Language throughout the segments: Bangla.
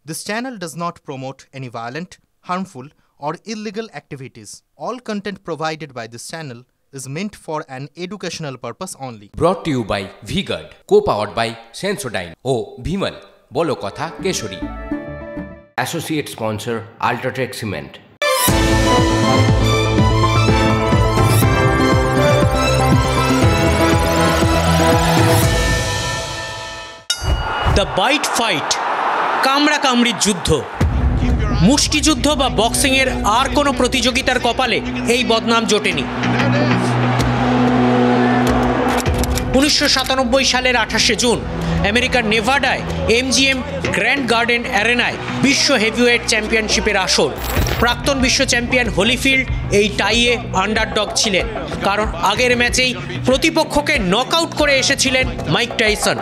This channel does not promote any violent, harmful, or illegal activities. All content provided by this channel is meant for an educational purpose only. Brought to you by V-Guard, co-powered by Sensodyne O Bhimal, বলো কথা কেশরী। Associate sponsor Ultratech Cement. The bite fight, কামড়াকামড়ির যুদ্ধ, মুষ্টিযুদ্ধ বা বক্সিংয়ের আর কোনো প্রতিযোগিতার কপালে এই বদনাম জোটেনি। 1997 সালের 28শে জুন আমেরিকার নেভাডায় MGM গ্র্যান্ড গার্ডেন অ্যারেনায় বিশ্ব হেভিওয়েট চ্যাম্পিয়নশিপের আসর। প্রাক্তন বিশ্ব চ্যাম্পিয়ন হলিফিল্ড এই টাইয়ে আন্ডারডগ ছিলেন, কারণ আগের ম্যাচেই প্রতিপক্ষকে নকআউট করে এসেছিলেন মাইক টাইসন।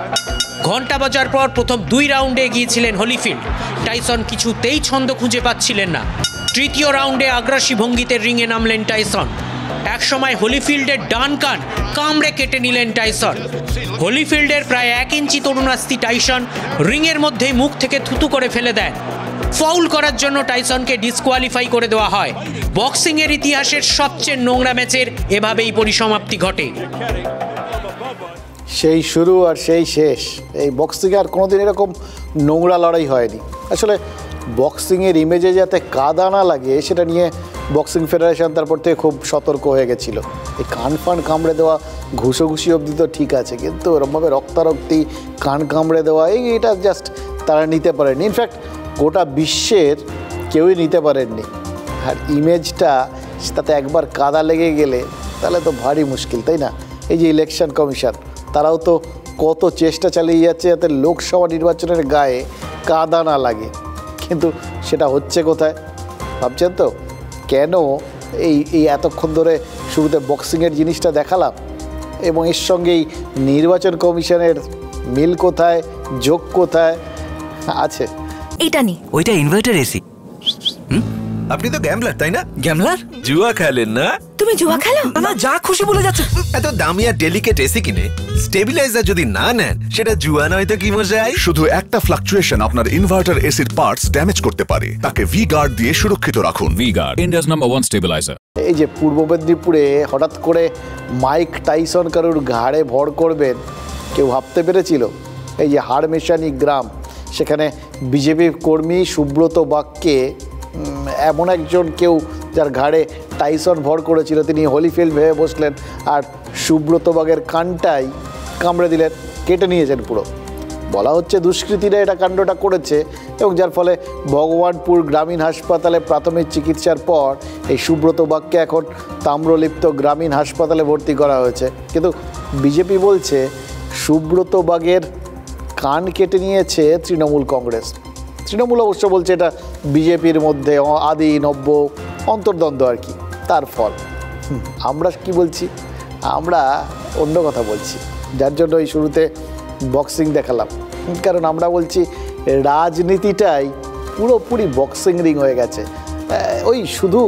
ঘণ্টা বাজার পর প্রথম 2 রাউন্ডে এগিয়েছিলেন হলিফিল্ড। টাইসন কিছুতেই ছন্দ খুঁজে পাচ্ছিলেন না। তৃতীয় রাউন্ডে আগ্রাসী ভঙ্গিতে রিংয়ে নামলেন টাইসন। একসময় হলিফিল্ডের ডান কান কামড়ে কেটে নিলেন টাইসন। হলিফিল্ডের প্রায় 1 ইঞ্চি তরুণাস্তি টাইসন রিংয়ের মধ্যেই মুখ থেকে থুতু করে ফেলে দেন। ফাউল করার জন্য টাইসনকে ডিসকোয়ালিফাই করে দেওয়া হয়। বক্সিংয়ের ইতিহাসের সবচেয়ে নোংরা ম্যাচের এভাবেই পরিসমাপ্তি ঘটে। সেই শুরু আর সেই শেষ। এই বক্সিংয়ে আর কোনোদিন এরকম নোংরা লড়াই হয়নি। আসলে বক্সিংয়ের ইমেজে যাতে কাদা না লাগে সেটা নিয়ে বক্সিং ফেডারেশন তারপর থেকে খুব সতর্ক হয়ে গেছিল। এই কান ফান কামড়ে দেওয়া, ঘুষোঘুষি অবধি তো ঠিক আছে, কিন্তু এরকমভাবে রক্তারক্তি, কান কামড়ে দেওয়া এটা জাস্ট তারা নিতে পারেনি। ইনফ্যাক্ট গোটা বিশ্বের কেউই নিতে পারেননি। আর ইমেজটা তাতে একবার কাদা লেগে গেলে তাহলে তো ভারী মুশকিল, তাই না? এই যে ইলেকশন কমিশন, তারাও তো কত চেষ্টা চালিয়ে যাচ্ছে যাতে লোকসভা নির্বাচনের গায়ে কাদা না লাগে, কিন্তু সেটা হচ্ছে কোথায় ভাবছেন তো? কেন এই এতক্ষণ ধরে শুরুতে বক্সিংয়ের জিনিসটা দেখালাম এবং এর সঙ্গেই নির্বাচন কমিশনের মিল কোথায়, যোগ কোথায় আছে? এটা নেই, ওইটা ইনভার্টার এসি। আপনি তো গ্যাম্বলার, তাই না? গ্যাম্বলার? জুয়া খেলেন না? তুমি জুয়া খেলো? না, যা খুশি বলে যাচ্ছে। এত দামি আর ডেলিকেট এসি কিনে স্টেবিলাইজার যদি না নেন, সেটা জুয়া নয় তো কি মজাই? শুধু একটা ফ্লাকচুয়েশন আপনার ইনভার্টার এসির পার্টস ড্যামেজ করতে পারে। তাকে V-Guard দিয়ে সুরক্ষিত রাখুন। V-Guard, India's #1 stabilizer. এই যে পূর্ব মেদিনীপুরে হঠাৎ করে মাইক টাইসন কারুর ঘাড়ে ভর করবেন, কেউ ভাবতে পেরেছিল? এই যে হাড়মেশানি গ্রাম, সেখানে বিজেপি কর্মী সুব্রত বাগকে এমন একজন কেউ যার ঘাড়ে টাইসন ভর করেছিল, তিনি হলিফিল্ড ভেবে বসলেন আর সুব্রত বাগের কানটাই কামড়ে দিলেন, কেটে নিয়েছেন পুরো। বলা হচ্ছে দুষ্কৃতীরা এটা কাণ্ডটা করেছে এবং যার ফলে ভগবানপুর গ্রামীণ হাসপাতালে প্রাথমিক চিকিৎসার পর এই সুব্রত বাগকে এখন তাম্রলিপ্ত গ্রামীণ হাসপাতালে ভর্তি করা হয়েছে। কিন্তু বিজেপি বলছে সুব্রত বাগের কান কেটে নিয়েছে তৃণমূল কংগ্রেস। তৃণমূল অবশ্য বলছে এটা বিজেপির মধ্যে আদি নব্য অন্তর্দ্বন্দ্ব আর কি, তার ফল। আমরা কি বলছি? আমরা অন্য কথা বলছি, যার জন্য এই শুরুতে বক্সিং দেখালাম। কারণ আমরা বলছি রাজনীতিটাই পুরোপুরি বক্সিং রিং হয়ে গেছে। ওই শুধু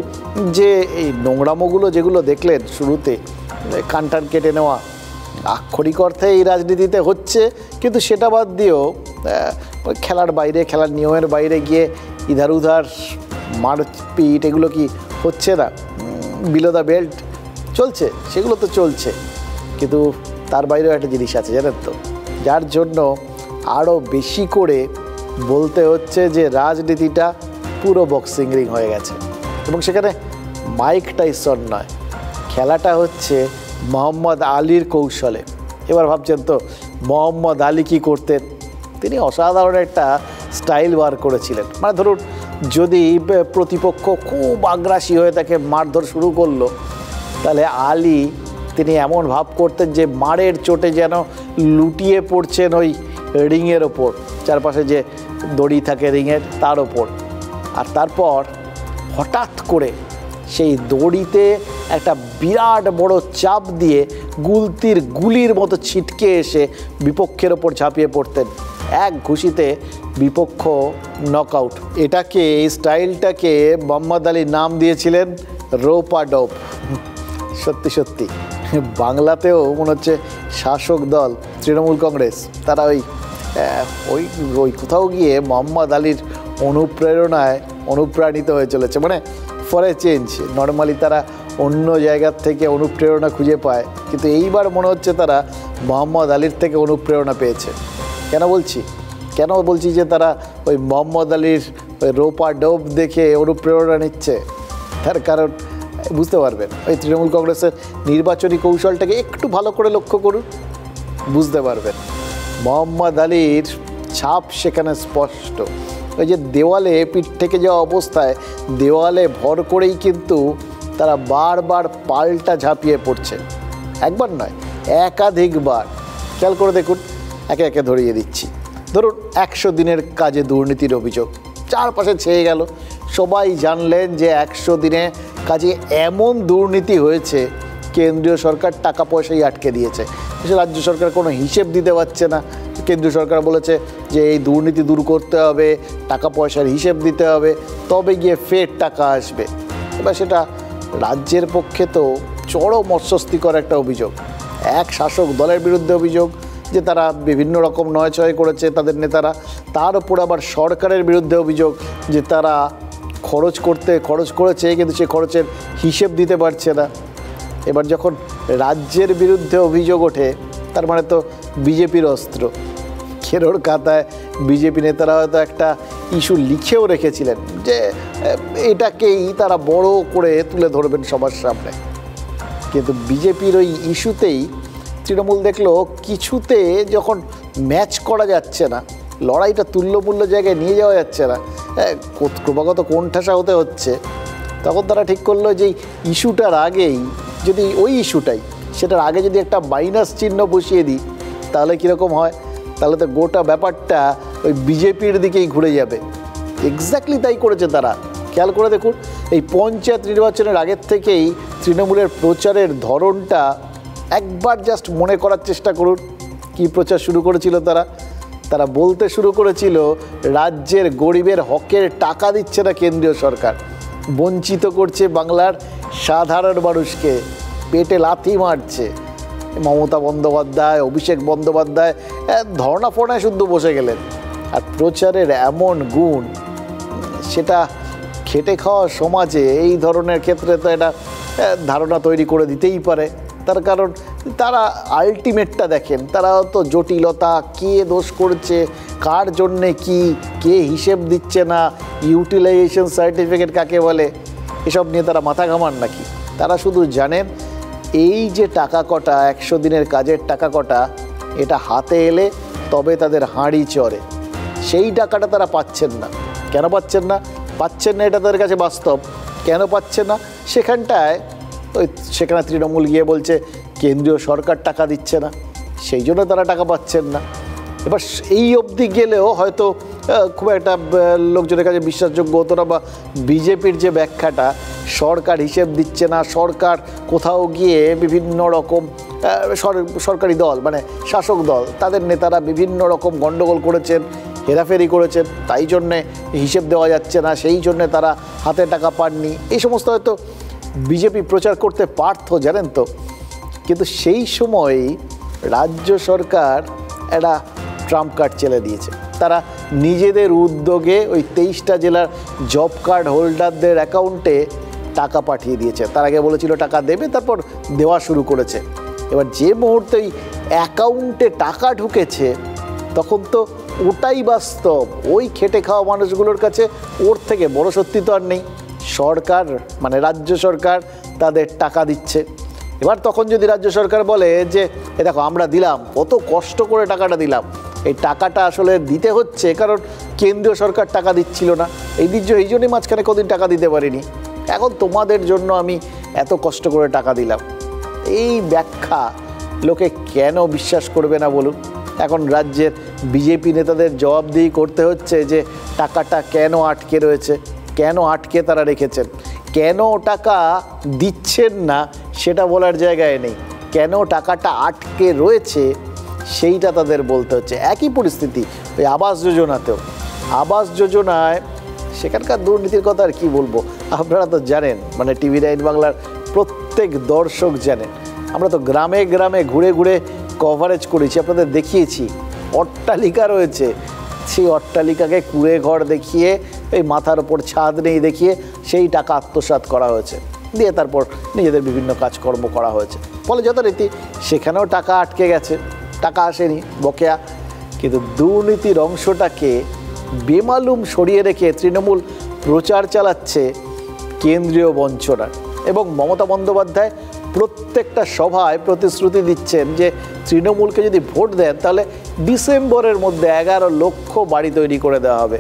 যে এই নোংরামোগুলো যেগুলো দেখলেন শুরুতে, কান টান কেটে নেওয়া, আক্ষরিক অর্থে এই রাজনীতিতে হচ্ছে, কিন্তু সেটা বাদ দিয়েও খেলার বাইরে, খেলার নিয়মের বাইরে গিয়ে ইধার উধার মারপিট এগুলো কি হচ্ছে না? বিলো দ্য বেল্ট চলছে, সেগুলো তো চলছে, কিন্তু তার বাইরেও একটা জিনিস আছে জানেন তো, যার জন্য আরও বেশি করে বলতে হচ্ছে যে রাজনীতিটা পুরো বক্সিং রিং হয়ে গেছে। এবং সেখানে মাইক টাইসন নয়, খেলাটা হচ্ছে মোহাম্মদ আলীর কৌশলে। এবার ভাবছেন তো মোহাম্মদ আলী কী করতেন? তিনি অসাধারণ একটা স্টাইল বার করেছিলেন। মানে ধরুন যদি প্রতিপক্ষ খুব আগ্রাসী হয়ে তাকে মারধর শুরু করলো, তাহলে আলী তিনি এমন ভাব করতেন যে মারের চোটে যেন লুটিয়ে পড়ছেন ওই রিংয়ের ওপর, চারপাশে যে দড়ি থাকে রিংয়ের তার ওপর। আর তারপর হঠাৎ করে সেই দড়িতে একটা বিরাট বড় চাপ দিয়ে গুলতির গুলির মতো ছিটকে এসে বিপক্ষের ওপর ঝাঁপিয়ে পড়তেন। এক ঘুষিতে বিপক্ষ নকআউট। এটাকে, এই স্টাইলটাকে মোহাম্মদ আলী নাম দিয়েছিলেন রোপা ডোপ। সত্যি সত্যি বাংলাতেও মনে হচ্ছে শাসক দল তৃণমূল কংগ্রেস, তারা ওই কোথাও গিয়ে মোহাম্মদ আলীর অনুপ্রাণিত হয়ে চলেছে, মানে ফর এ চেঞ্জ। নর্মালি তারা অন্য জায়গার থেকে অনুপ্রেরণা খুঁজে পায়, কিন্তু এইবার মনে হচ্ছে তারা মোহাম্মদ আলীর থেকে অনুপ্রেরণা পেয়েছে। কেন বলছি যে তারা ওই মোহাম্মদ আলীর ওই রোপা ডোব দেখে অনুপ্রেরণা নিচ্ছে? তার কারণ বুঝতে পারবেন, ওই তৃণমূল কংগ্রেসের নির্বাচনী কৌশলটাকে একটু ভালো করে লক্ষ্য করুন, বুঝতে পারবেন মোহাম্মদ আলীর ছাপ সেখানে স্পষ্ট। ওই যে দেওয়ালে পিঠ থেকে যাওয়া অবস্থায় দেওয়ালে ভর করেই কিন্তু তারা বারবার পাল্টা ঝাঁপিয়ে পড়ছে, একবার নয় একাধিকবার। খেয়াল করে দেখুন, একে একে ধরিয়ে দিচ্ছি। ধরুন 100 দিনের কাজে দুর্নীতির অভিযোগ চারপাশে ছেয়ে গেল, সবাই জানলেন যে 100 দিনে কাজে এমন দুর্নীতি হয়েছে কেন্দ্রীয় সরকার টাকা পয়সাই আটকে দিয়েছে, রাজ্য সরকার কোনো হিসেব দিতে পারছে না। কেন্দ্রীয় সরকার বলেছে যে এই দুর্নীতি দূর করতে হবে, টাকা পয়সার হিসেব দিতে হবে, তবে গিয়ে ফের টাকা আসবে। এবার সেটা রাজ্যের পক্ষে তো চরম অস্বস্তিকর একটা অভিযোগ। এক শাসক দলের বিরুদ্ধে অভিযোগ যে তারা বিভিন্ন রকম নয়ছয় করেছে তাদের নেতারা, তার উপর আবার সরকারের বিরুদ্ধে অভিযোগ যে তারা খরচ করেছে কিন্তু সে খরচের হিসেব দিতে পারছে না। এবার যখন রাজ্যের বিরুদ্ধে অভিযোগ ওঠে, তার মানে তো বিজেপির অস্ত্র। খেরোর খাতায় বিজেপি নেতারা হয়তো একটা ইস্যু লিখেও রেখেছিলেন যে এটাকেই তারা বড় করে তুলে ধরবেন সবার সামনে, কিন্তু বিজেপির ওই ইস্যুতেই তৃণমূল দেখলো কিছুতে যখন ম্যাচ করা যাচ্ছে না, লড়াইটা তুল্যমূল্য জায়গায় নিয়ে যাওয়া যাচ্ছে না, ক্রমাগত কোণঠাসা হতে হচ্ছে, তখন তারা ঠিক করলো যে ইস্যুটার আগেই যদি ওই ইস্যুটাই সেটার আগে যদি একটা মাইনাস চিহ্ন বসিয়ে দিই তাহলে কীরকম হয়? তাহলে তো গোটা ব্যাপারটা ওই বিজেপির দিকেই ঘুরে যাবে। এক্স্যাক্টলি তাই করেছে তারা। খেয়াল করে দেখুন, এই পঞ্চায়েত নির্বাচনের আগের থেকেই তৃণমূলের প্রচারের ধরনটা একবার জাস্ট মনে করার চেষ্টা করুন। কি প্রচার শুরু করেছিল তারা বলতে শুরু করেছিল রাজ্যের গরিবের হকের টাকা দিচ্ছে না কেন্দ্রীয় সরকার, বঞ্চিত করছে বাংলার সাধারণ মানুষকে, পেটে লাথি মারছে। মমতা বন্দ্যোপাধ্যায়, অভিষেক বন্দ্যোপাধ্যায় ধর্ণা ফর্নায় শুধু বসে গেলেন। আর প্রচারের এমন গুণ, সেটা খেটে খাওয়া সমাজে এই ধরনের ক্ষেত্রে তো এটা ধারণা তৈরি করে দিতেই পারে। তার কারণ তারা আলটিমেটটা দেখেন, তারা তো জটিলতা, কে দোষ করছে, কার জন্যে কি, কে হিসেব দিচ্ছে না, ইউটিলাইজেশন সার্টিফিকেট কাকে বলে, এসব নিয়ে তারা মাথা ঘামান নাকি? তারা শুধু জানেন এই যে টাকা কটা, 100 দিনের কাজের টাকা কটা, এটা হাতে এলে তবে তাদের হাঁড়ি চড়ে। সেই টাকাটা তারা পাচ্ছেন না। কেন পাচ্ছেন না এটা তাদের কাছে বাস্তব। কেন পাচ্ছেন না সেখানে তৃণমূল গিয়ে বলছে কেন্দ্রীয় সরকার টাকা দিচ্ছে না, সেই জন্য তারা টাকা পাচ্ছেন না। এবার এই অবধি গেলেও হয়তো খুব একটা লোকজনের কাছে বিশ্বাসযোগ্য হতো না, বা বিজেপির যে ব্যাখ্যাটা সরকার হিসেব দিচ্ছে না, সরকার কোথাও গিয়ে বিভিন্ন রকম সরকারি দল মানে শাসক দল তাদের নেতারা বিভিন্ন রকম গণ্ডগোল করেছেন, হেরাফেরি করেছেন, তাই জন্যে হিসেব দেওয়া যাচ্ছে না, সেই জন্যে তারা হাতে টাকা পাননি, এই সমস্ত হয়তো বিজেপি প্রচার করতে পারত, জানেন তো। কিন্তু সেই সময়ই রাজ্য সরকার একটা ট্রাম্প কার্ড চেলে দিয়েছে। তারা নিজেদের উদ্যোগে ওই 23টা জেলার জব কার্ড হোল্ডারদের অ্যাকাউন্টে টাকা পাঠিয়ে দিয়েছে। তার আগে বলেছিল টাকা দেবে, তারপর দেওয়া শুরু করেছে। এবার যে মুহূর্তে ওই অ্যাকাউন্টে টাকা ঢুকেছে তখন তো ওটাই বাস্তব। ওই খেটে খাওয়া মানুষগুলোর কাছে ওর থেকে বড় সত্যি তো আর নেই। সরকার মানে রাজ্য সরকার তাদের টাকা দিচ্ছে। এবার তখন যদি রাজ্য সরকার বলে যে দেখো আমরা দিলাম, কত কষ্ট করে টাকাটা দিলাম, এই টাকাটা আসলে দিতে হচ্ছে কারণ কেন্দ্রীয় সরকার টাকা দিচ্ছিল না, এই জন্যই মাঝখানে কদিন টাকা দিতে পারিনি, এখন তোমাদের জন্য আমি এত কষ্ট করে টাকা দিলাম। এই ব্যাখ্যা লোকে কেন বিশ্বাস করবে না বলুন? এখন রাজ্যের বিজেপি নেতাদের জবাবদিহি করতে হচ্ছে যে টাকাটা কেন আটকে রয়েছে, কেন আটকে তারা রেখেছেন, কেন টাকা দিচ্ছেন না সেটা বলার জায়গায় নেই, কেন টাকাটা আটকে রয়েছে সেইটা তাদের বলতে হচ্ছে। একই পরিস্থিতি ওই আবাস যোজনাতেও। আবাস যোজনায় সেখানকার দুর্নীতির কথা আর কী বলবো, আপনারা তো জানেন, মানে TV9 বাংলার প্রত্যেক দর্শক জানেন। আমরা তো গ্রামে গ্রামে ঘুরে ঘুরে কভারেজ করেছি, আপনাদের দেখিয়েছি। অট্টালিকা রয়েছে, সেই অট্টালিকাকে কুঁড়ে ঘর দেখিয়ে, এই মাথার ওপর ছাদ নেই দেখিয়ে সেই টাকা আত্মসাৎ করা হয়েছে, দিয়ে তারপর নিজেদের বিভিন্ন কাজকর্ম করা হয়েছে। ফলে যথারীতি সেখানেও টাকা আটকে গেছে, টাকা আসেনি, বকেয়া। কিন্তু দুর্নীতির অংশটাকে বেমালুম সরিয়ে রেখে তৃণমূল প্রচার চালাচ্ছে কেন্দ্রীয় বঞ্চনার। এবং মমতা বন্দ্যোপাধ্যায় প্রত্যেকটা সভায় প্রতিশ্রুতি দিচ্ছেন যে তৃণমূলকে যদি ভোট দেন তাহলে ডিসেম্বরের মধ্যে 11 লক্ষ বাড়ি তৈরি করে দেওয়া হবে।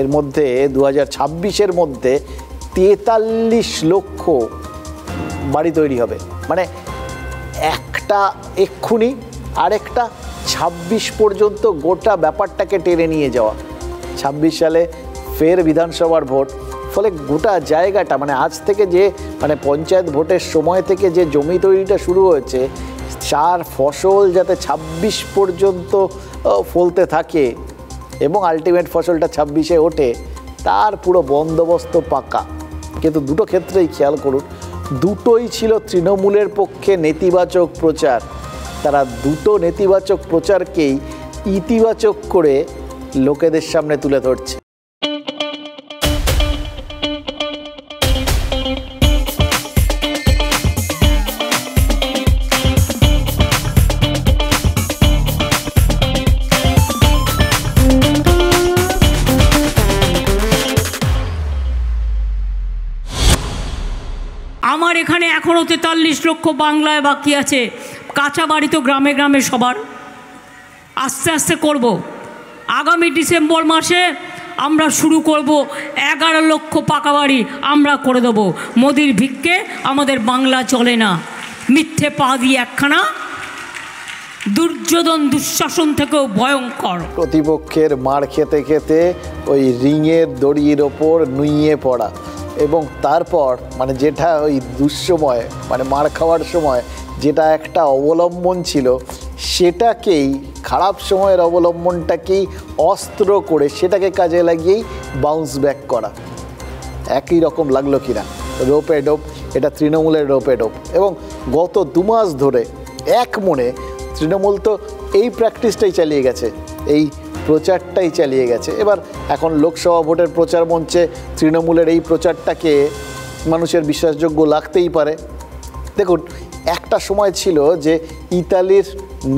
এর মধ্যে 2026-এর মধ্যে 43 লক্ষ বাড়ি তৈরি হবে। মানে একটা এক্ষুনি, আরেকটা 26 পর্যন্ত গোটা ব্যাপারটাকে টেনে নিয়ে যাওয়া। 26 সালে ফের বিধানসভার ভোট, ফলে গোটা জায়গাটা মানে আজ থেকে যে মানে পঞ্চায়েত ভোটের সময় থেকে যে জমি তৈরিটা শুরু হয়েছে, চার ফসল যাতে 26 পর্যন্ত ফলতে থাকে এবং আলটিমেট ফসলটা 26-এ ওঠে, তার পুরো বন্দোবস্ত পাকা। কিন্তু দুটো ক্ষেত্রেই খেয়াল করুন, দুটোই ছিল তৃণমূলের পক্ষে নেতিবাচক প্রচার। তারা দুটো নেতিবাচক প্রচারকেই ইতিবাচক করে লোকেদের সামনে তুলে ধরছে। আমার এখানে এখনও 43 লক্ষ বাংলায় বাকি আছে। কাঁচা বাড়ি তো গ্রামে গ্রামে সবার, আস্তে আস্তে করব। আগামী ডিসেম্বর মাসে আমরা শুরু করব 11 লক্ষ পাকা বাড়ি আমরা করে দেব। মোদির ভিক্ষে আমাদের বাংলা চলে না। মিথ্যে পা দিয়ে একখানা, দুর্যোধন দুঃশাসন থেকেও ভয়ঙ্কর। প্রতিপক্ষের মার খেতে খেতে ওই রিংয়ের দড়ির ওপর নুইয়ে পড়া, এবং তারপর মানে যেটা ওই দুঃসময় মানে মার খাওয়ার সময় যেটা একটা অবলম্বন ছিল, সেটাকেই খারাপ সময়ের অবলম্বনটাকেই অস্ত্র করে সেটাকে কাজে লাগিয়েই বাউন্স ব্যাক করা। একই রকম লাগলো কিনা? রোপে ডোপ, এটা তৃণমূলের রোপে ডোপ। এবং গত 2 মাস ধরে এক মনে তৃণমূল তো এই প্র্যাকটিসটাই চালিয়ে গেছে, এই প্রচারটাই চালিয়ে গেছে। এবার এখন লোকসভা ভোটের প্রচার মঞ্চে তৃণমূলের এই প্রচারটাকে মানুষের বিশ্বাসযোগ্য লাগতেই পারে। দেখুন, একটা সময় ছিল যে ইতালির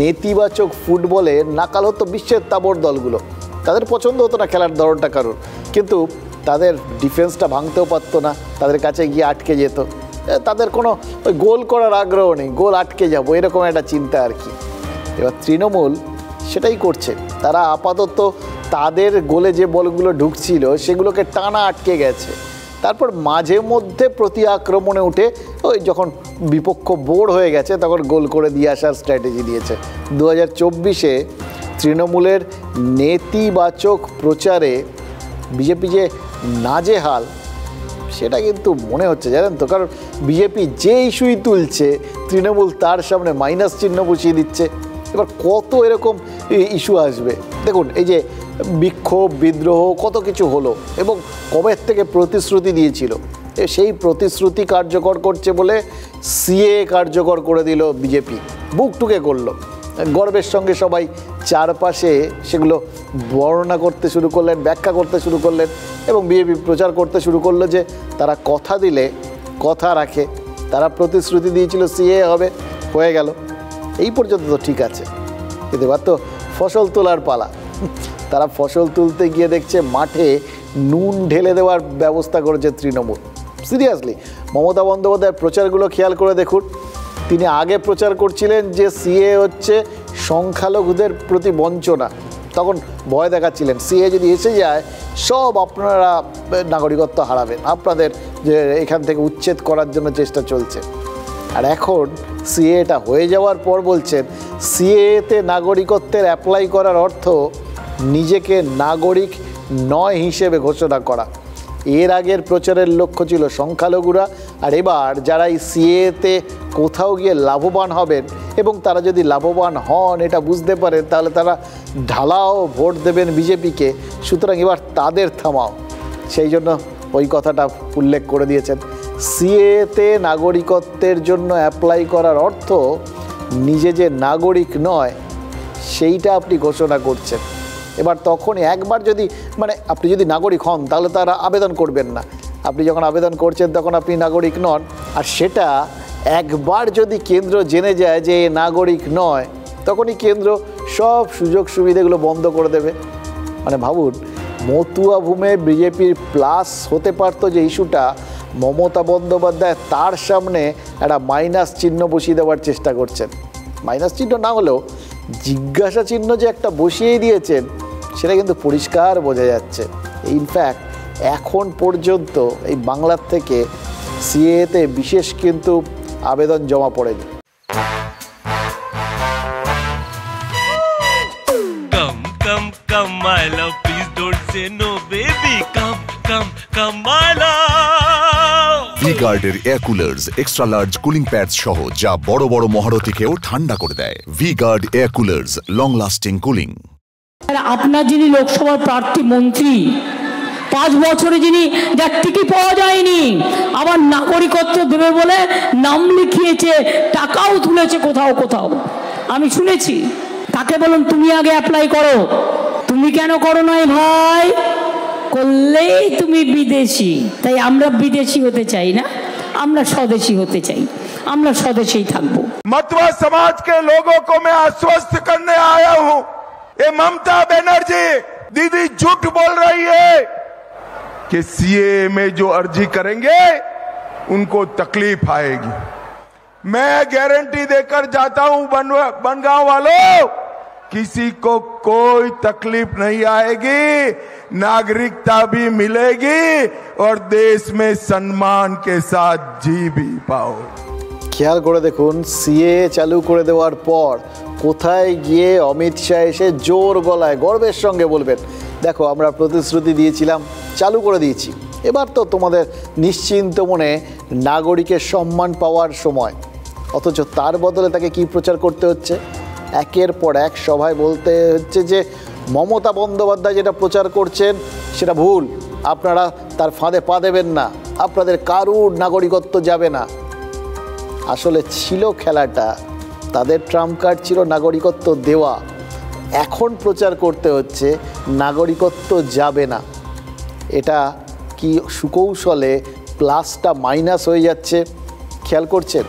নেতিবাচক ফুটবলে নাকাল হতো বিশ্বের তাবড় দলগুলো, তাদের পছন্দ হতো না খেলার ধরনটা কারোর, কিন্তু তাদের ডিফেন্সটা ভাঙতেও পারতো না, তাদের কাছে গিয়ে আটকে যেত, তাদের কোনো ওই গোল করার আগ্রহ নেই, গোল আটকে যাবো এরকম একটা চিন্তা আর কি। এবার তৃণমূল সেটাই করছে। তারা আপাতত তাদের গোলে যে বলগুলো ঢুকছিল সেগুলোকে টানা আটকে গেছে। তারপর মাঝে মধ্যে প্রতি আক্রমণে উঠে ওই যখন বিপক্ষ বোর হয়ে গেছে তখন গোল করে দিয়ে আসার স্ট্র্যাটেজি দিয়েছে। 2024-এ তৃণমূলের নেতিবাচক প্রচারে বিজেপি যে নাজেহাল সেটা কিন্তু মনে হচ্ছে, জানেন তো। কারণ বিজেপি যে ইস্যুই তুলছে তৃণমূল তার সামনে মাইনাস চিহ্ন বসিয়ে দিচ্ছে। এবার কত এরকম ইস্যু আসবে দেখুন। এই যে বিক্ষোভ, বিদ্রোহ, কত কিছু হলো এবং কবে থেকে প্রতিশ্রুতি দিয়েছিল, সেই প্রতিশ্রুতি কার্যকর করছে বলে সিএ কার্যকর করে দিল বিজেপি, বুক টুকে করলো। গর্বের সঙ্গে সবাই চারপাশে সেগুলো বর্ণনা করতে শুরু করলেন, ব্যাখ্যা করতে শুরু করলেন এবং বিজেপি প্রচার করতে শুরু করলো যে তারা কথা দিলে কথা রাখে। তারা প্রতিশ্রুতি দিয়েছিল সিএ হবে, হয়ে গেল, এই পর্যন্ত তো ঠিক আছে। কিন্তু এবার তো ফসল তোলার পালা। তারা ফসল তুলতে গিয়ে দেখছে মাঠে নুন ঢেলে দেওয়ার ব্যবস্থা করেছে তৃণমূল। সিরিয়াসলি মমতা বন্দ্যোপাধ্যায়ের প্রচারগুলো খেয়াল করে দেখুন। তিনি আগে প্রচার করছিলেন যে সিএ হচ্ছে সংখ্যালঘুদের প্রতি বঞ্চনা, তখন ভয় দেখাচ্ছিলেন সিএ যদি এসে যায় সব আপনারা নাগরিকত্ব হারাবেন, আপনাদের যে এখান থেকে উচ্ছেদ করার জন্য চেষ্টা চলছে। আর এখন সিএটা হয়ে যাওয়ার পর বলছেন সিএতে নাগরিকত্বের অ্যাপ্লাই করার অর্থ নিজেকে নাগরিক নয় হিসেবে ঘোষণা করা। এর আগের প্রচারের লক্ষ্য ছিল সংখ্যালঘুরা, আর এবার যারা এই সিএতে কোথাও গিয়ে লাভবান হবেন এবং তারা যদি লাভবান হন এটা বুঝতে পারেন তাহলে তারা ঢালাও ভোট দেবেন বিজেপিকে, সুতরাং এবার তাদের থামাও। সেই জন্য ওই কথাটা উল্লেখ করে দিয়েছেন। সিএতে নাগরিকত্বের জন্য অ্যাপ্লাই করার অর্থ নিজে যে নাগরিক নয় সেইটা আপনি ঘোষণা করছেন। এবার তখনই একবার যদি মানে আপনি যদি নাগরিক হন তাহলে তারা আবেদন করবেন না, আপনি যখন আবেদন করছেন তখন আপনি নাগরিক নন, আর সেটা একবার যদি কেন্দ্র জেনে যায় যে নাগরিক নয় তখনই কেন্দ্র সব সুযোগ সুবিধাগুলো বন্ধ করে দেবে। মানে ভাবুন, মতুয়া ভূমে বিজেপির প্লাস হতে পারতো যে ইস্যুটা, মমতা বন্দ্যোপাধ্যায় তার সামনে একটা মাইনাস চিহ্ন বসিয়ে দেওয়ার চেষ্টা করছেন। মাইনাস চিহ্ন না হলেও জিজ্ঞাসা চিহ্ন যে একটা বসিয়ে দিয়েছেন সেটা কিন্তু পরিষ্কার বোঝা যাচ্ছে। ইনফ্যাক্ট এখন পর্যন্ত এই বাংলার থেকে সিএতে বিশেষ কিন্তু আবেদন জমা পড়েনি। ভি-গার্ডের air coolers, extra large cooling pads সহ যা বড় বড় মহারথীকেও ঠান্ডা করে দেয়। V-Guard air coolers, long lasting cooling. আপনার যিনি লোকসভার প্রার্থী মন্ত্রী, 5 বছরে যিনি যার টিকিট পাওয়া যায়নি, আবার নাগরিকত্ব দেবে বলে নাম লিখিয়েছে, টাকাও তুলেছে কোথাও কোথাও, আমি শুনেছি। তাকে বলুন তুমি আগে অ্যাপ্লাই করো। তুমি কেন করো নাই ভাই? করলেই তুমি বিদেশি। তাই আমরা বিদেশি হতে চাই না, আমরা স্বদেশী হতে চাই, আমরা স্বদেশেই থাকবো। मतवा समाज के लोगों को मैं आश्वस्त करने आया हूं, ये ममता बनर्जी दीदी झूठ बोल रही है कि सीए में जो अर्जी करेंगे उनको तकलीफ आएगी। मैं गारंटी देकर जाता हूं बनगांव वालों, किसी को कोई तकलीफ नहीं आएगी, नागरिकता भी मिलेगी और देश में सम्मान के साथ जी भी पाओ। খেয়াল করে দেখুন, সিএ চালু করে দেওয়ার পর কোথায় গিয়ে অমিত শাহ এসে জোর গলায় গর্বের সঙ্গে বলবেন, দেখো আমরা প্রতিশ্রুতি দিয়েছিলাম, চালু করে দিয়েছি, এবার তো তোমাদের নিশ্চিন্ত মনে নাগরিকের সম্মান পাওয়ার সময়। অথচ তার বদলে তাকে কি প্রচার করতে হচ্ছে? একের পর এক সভায় বলতে হচ্ছে যে মমতা বন্দ্যোপাধ্যায় যেটা প্রচার করছেন সেটা ভুল, আপনারা তার ফাঁদে পা দেবেন না, আপনাদের কারুর নাগরিকত্ব যাবে না। আসলে ছিল খেলাটা, তাদের ট্রাম্প কার্ড ছিল নাগরিকত্ব দেওয়া, এখন প্রচার করতে হচ্ছে নাগরিকত্ব যাবে না। এটা কি সুকৌশলে প্লাসটা মাইনাস হয়ে যাচ্ছে খেয়াল করছেন?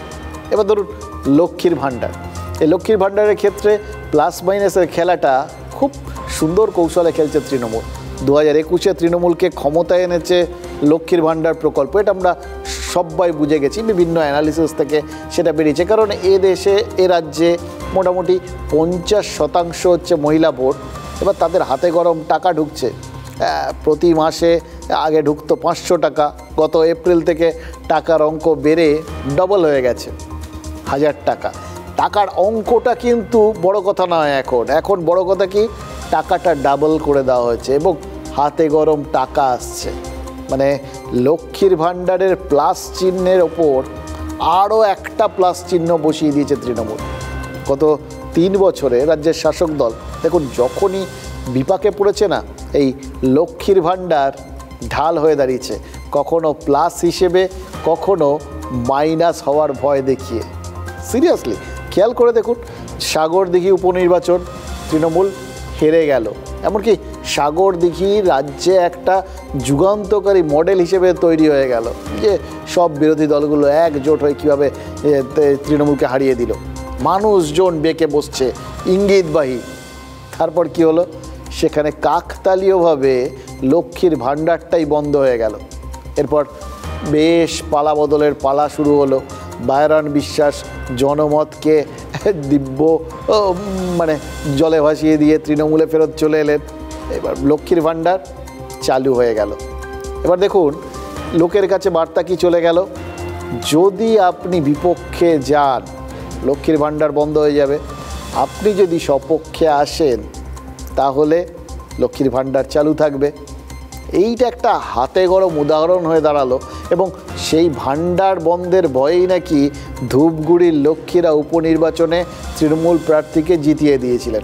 এবার ধরুন লক্ষ্মীর ভাণ্ডার, এই লক্ষ্মীর ভাণ্ডারের ক্ষেত্রে প্লাস মাইনাসের খেলাটা খুব সুন্দর কৌশলে খেলছে তৃণমূল। 2021-এ তৃণমূলকে ক্ষমতায় এনেছে লক্ষ্মীর ভাণ্ডার প্রকল্প, এটা আমরা সবাই বুঝে গেছি, বিভিন্ন অ্যানালিসিস থেকে সেটা বেরিয়েছে। কারণ এ দেশে এ রাজ্যে মোটামুটি 50% হচ্ছে মহিলা ভোট, এবার তাদের হাতে গরম টাকা ঢুকছে। প্রতি মাসে আগে ঢুকতো 500 টাকা, গত এপ্রিল থেকে টাকার অঙ্ক বেড়ে ডবল হয়ে গেছে, 1000 টাকা। টাকার অঙ্কটা কিন্তু বড় কথা নয়, এখন বড় কথা কি টাকাটা ডাবল করে দেওয়া হয়েছে এবং হাতে গরম টাকা আসছে। মানে লক্ষ্মীর ভাণ্ডারের প্লাস চিহ্নের ওপর আরও একটা প্লাস চিহ্ন বসিয়ে দিয়েছে তৃণমূল। গত 3 বছরে রাজ্যের শাসক দল দেখুন যখনই বিপাকে পড়েছে না, এই লক্ষ্মীর ভাণ্ডার ঢাল হয়ে দাঁড়িয়েছে, কখনো প্লাস হিসেবে কখনো মাইনাস হওয়ার ভয় দেখিয়ে। সিরিয়াসলি খেয়াল করে দেখুন, সাগরদিঘি উপনির্বাচন তৃণমূল হেরে গেল, এমনকি সাগরদিঘি রাজ্যে একটা যুগান্তকারী মডেল হিসেবে তৈরি হয়ে গেল যে সব বিরোধী দলগুলো একজোট হয়ে কীভাবে তৃণমূলকে হারিয়ে দিল। মানুষজন বেঁকে বসছে ইঙ্গিতবাহী। তারপর কি হলো? সেখানে কাকতালীয়ভাবে লক্ষ্মীর ভাণ্ডারটাই বন্ধ হয়ে গেল। এরপর বেশ পালা বদলের পালা শুরু হলো। বায়রান বিশ্বাস জনমতকে দিব্য জলে ভাসিয়ে দিয়ে তৃণমূলে ফেরত চলে এলেন। এবার লক্ষ্মীর ভাণ্ডার চালু হয়ে গেল। এবার দেখুন লোকের কাছে বার্তা কি চলে গেল, যদি আপনি বিপক্ষে যান লক্ষ্মীর ভাণ্ডার বন্ধ হয়ে যাবে, আপনি যদি সপক্ষে আসেন তাহলে লক্ষ্মীর ভাণ্ডার চালু থাকবে। এইটা একটা হাতে গরম উদাহরণ হয়ে দাঁড়ালো এবং সেই ভাণ্ডার বন্ধের ভয়েই নাকি ধূপগুড়ির লক্ষ্মীরা উপনির্বাচনে তৃণমূল প্রার্থীকে জিতিয়ে দিয়েছিলেন,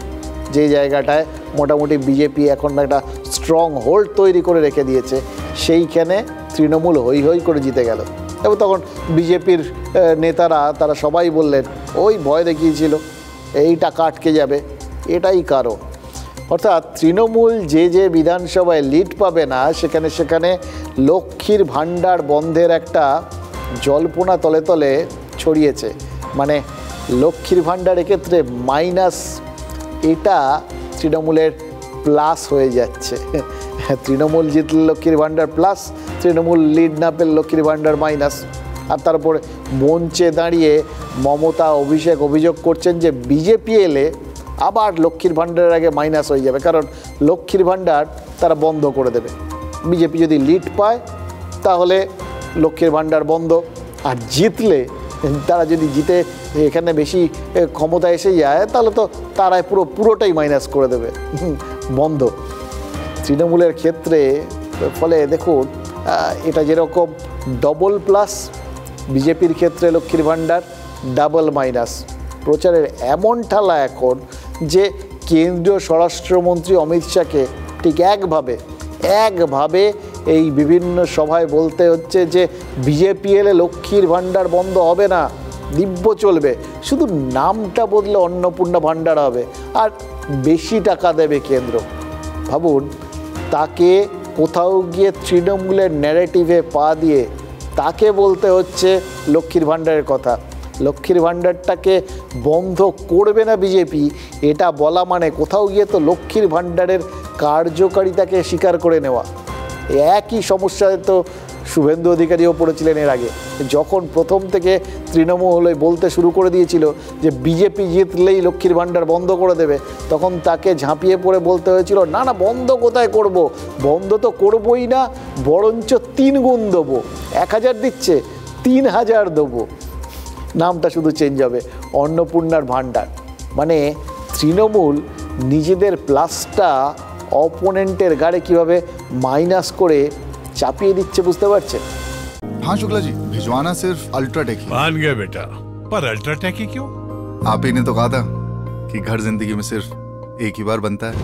যে জায়গাটায় মোটামুটি বিজেপি এখন একটা স্ট্রং হোল্ড তৈরি করে রেখে দিয়েছে, সেইখানে তৃণমূল হৈ হৈ করে জিতে গেল। এবং তখন বিজেপির নেতারা তারা সবাই বললেন ওই ভয় দেখিয়েছিল, এই টাকা আটকে যাবে, এটাই কারণ। অর্থাৎ তৃণমূল যে যে বিধানসভায় লিড পাবে না সেখানে সেখানে লক্ষ্মীর ভাণ্ডার বন্ধের একটা জল্পনা তলে তলে ছড়িয়েছে। মানে লক্ষ্মীর ভাণ্ডার এক্ষেত্রে মাইনাস, এটা তৃণমূলের প্লাস হয়ে যাচ্ছে। তৃণমূল জিতলে লক্ষ্মীর ভাণ্ডার প্লাস, তৃণমূল লিড না পেলে লক্ষ্মীর ভাণ্ডার মাইনাস। আর তারপরে মঞ্চে দাঁড়িয়ে মমতা অভিষেক অভিযোগ করছেন যে বিজেপি এলে আবার লক্ষ্মীর ভাণ্ডারের আগে মাইনাস হয়ে যাবে, কারণ লক্ষ্মীর ভাণ্ডার তারা বন্ধ করে দেবে। বিজেপি যদি লিড পায় তাহলে লক্ষ্মীর ভাণ্ডার বন্ধ, আর জিতলে তারা যদি জিতে এখানে বেশি ক্ষমতা এসে যায় তাহলে তো তারাই পুরোটাই মাইনাস করে দেবে, বন্ধ। তৃণমূলের ক্ষেত্রে ফলে দেখুন এটা যেরকম ডবল প্লাস, বিজেপির ক্ষেত্রে লক্ষ্মীর ভাণ্ডার ডাবল মাইনাস। প্রচারের এমন ঠালা এখন যে কেন্দ্রীয় স্বরাষ্ট্রমন্ত্রী অমিত শাহকে ঠিক একভাবে এই বিভিন্ন সভায় বলতে হচ্ছে যে বিজেপি এলে লক্ষ্মীর ভাণ্ডার বন্ধ হবে না, দিব্য চলবে, শুধু নামটা বদলে অন্নপূর্ণা ভাণ্ডার হবে আর বেশি টাকা দেবে কেন্দ্র। ভাবুন, তাকে কোথাও গিয়ে তৃণমূলের ন্যারেটিভে পা দিয়ে তাকে বলতে হচ্ছে লক্ষ্মীর ভাণ্ডারের কথা। লক্ষ্মীর ভাণ্ডারটাকে বন্ধ করবে না বিজেপি, এটা বলা মানে কোথাও গিয়ে তো লক্ষ্মীর ভাণ্ডারের কার্যকারিতাকে স্বীকার করে নেওয়া। একই সমস্যায় তো শুভেন্দু অধিকারীও পড়েছিলেন এর আগে, যখন প্রথম থেকে তৃণমূল বলতে শুরু করে দিয়েছিল যে বিজেপি জিতলেই লক্ষ্মীর ভাণ্ডার বন্ধ করে দেবে, তখন তাকে ঝাঁপিয়ে পড়ে বলতে হয়েছিল না না বন্ধ কোথায় করব, বন্ধ তো করবই না, বরঞ্চ 3 গুণ দেবো, 1000 দিচ্ছে 3000 দেবো, নামটা শুধু চেঞ্জ হবে অন্নপূর্ণার ভাণ্ডার। মানে তৃণমূল নিজেদের প্লাসটা অপোনেন্টের গাড়ে কিভাবে মাইনাস করে চাপিয়ে দিচ্ছে বুঝতে পারছেন। हाँ शुक्ला जी, भिजवाना सिर्फ अल्ट्राटेक ही। मान गया बेटा, पर अल्ट्राटेक ही क्यों? आप ही ने तो कहा था कि घर जिंदगी में सिर्फ एक ही बार बनता है।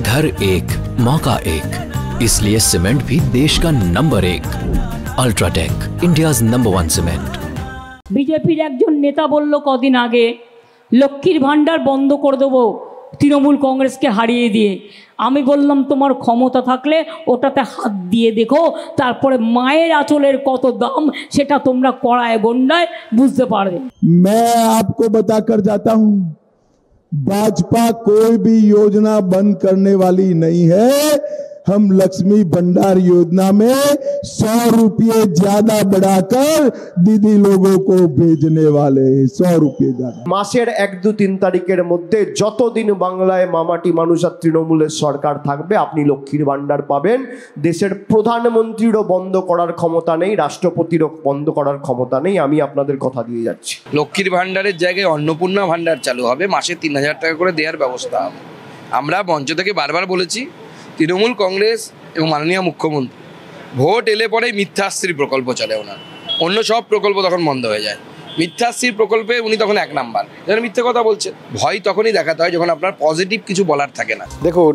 घर एक मौका एक, इसलिए सीमेंट भी देश का number 1। UltraTech, India's number 1 cement. বিজেপির একজন নেতা বলল কদিন আগে লক্ষ্মীর ভাণ্ডার বন্ধ করে দেবো তৃণমূল কংগ্রেসকে হারিয়ে দিয়ে। আমি বললাম তোমার ক্ষমতা থাকলে ওটাতে হাত দিয়ে দেখো, তারপরে মায়ের আঁচলের কত দাম সেটা তোমরা কড়ায় গন্ডায় বুঝতে পারবে। मैं आपको बताकर जाता हूं, भाजपा कोई भी योजना बंद करने वाली नहीं है। हम लक्ष्मी भंडार योजना में 100 रुपये ज्यादा बढ़ाकर दीदी लोगों को भेजने वाले हैं, 100 रुपये ज्यादा। মাসের 1, 2, 3 তারিখের মধ্যে যতদিন বাংলায় মামাটি মানুষ আর তৃণমূলের সরকার থাকবে আপনি লক্ষ্মীর ভাণ্ডার পাবেন। দেশের প্রধানমন্ত্রীরও বন্ধ করার ক্ষমতা নেই, রাষ্ট্রপতিরও বন্ধ করার ক্ষমতা নেই, আমি আপনাদের কথা দিয়ে যাচ্ছি। লক্ষ্মীর ভাণ্ডারের জায়গায় অন্নপূর্ণা ভাণ্ডার চালু হবে, মাসে 3000 টাকা করে দেওয়ার ব্যবস্থা হবে। আমরা মঞ্চ থেকে বারবার বলেছি, তৃণমূল কংগ্রেস এবং মাননীয় মুখ্যমন্ত্রী ভোট এলে পরেই মিথ্যাশ্রী প্রকল্প চলে ওনার, অন্য সব প্রকল্প তখন বন্ধ হয়ে যায়। মিথ্যাশ্রী প্রকল্পে উনি তখন 1 নাম্বার, যেন মিথ্যে কথা বলছে। ভয় তখনই দেখাতে হয় যখন আপনার পজিটিভ কিছু বলার থাকে না। দেখুন,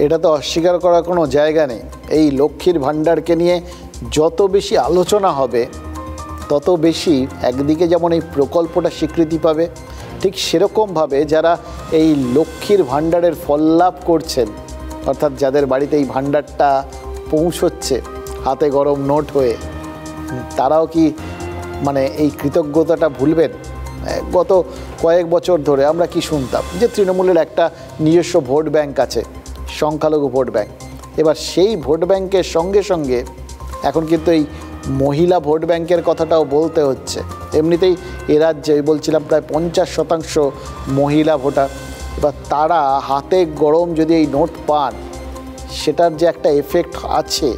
এটা তো অস্বীকার করার কোনো জায়গা নেই। এই লক্ষ্মীর ভাণ্ডারকে নিয়ে যত বেশি আলোচনা হবে তত বেশি একদিকে যেমন এই প্রকল্পটা স্বীকৃতি পাবে, ঠিক সেরকমভাবে যারা এই লক্ষ্মীর ভাণ্ডারের ফল লাভ করছেন, অর্থাৎ যাদের বাড়িতে এই ভাণ্ডারটা পৌঁছচ্ছে হাতে গরম নোট হয়ে, তারাও কি মানে এই কৃতজ্ঞতাটা ভুলবেন? গত কয়েক বছর ধরে আমরা কি শুনতাম যে তৃণমূলের একটা নিজস্ব ভোট ব্যাংক আছে, সংখ্যালঘু ভোট ব্যাংক। এবার সেই ভোট ব্যাংকের সঙ্গে সঙ্গে এখন কিন্তু এই মহিলা ভোট ব্যাংকের কথাটাও বলতে হচ্ছে। এমনিতেই এ রাজ্যে বলছিলাম প্রায় 50% মহিলা ভোটার। এবার তারা হাতে গরম যদি এই নোট পান, সেটার যে একটা এফেক্ট আছে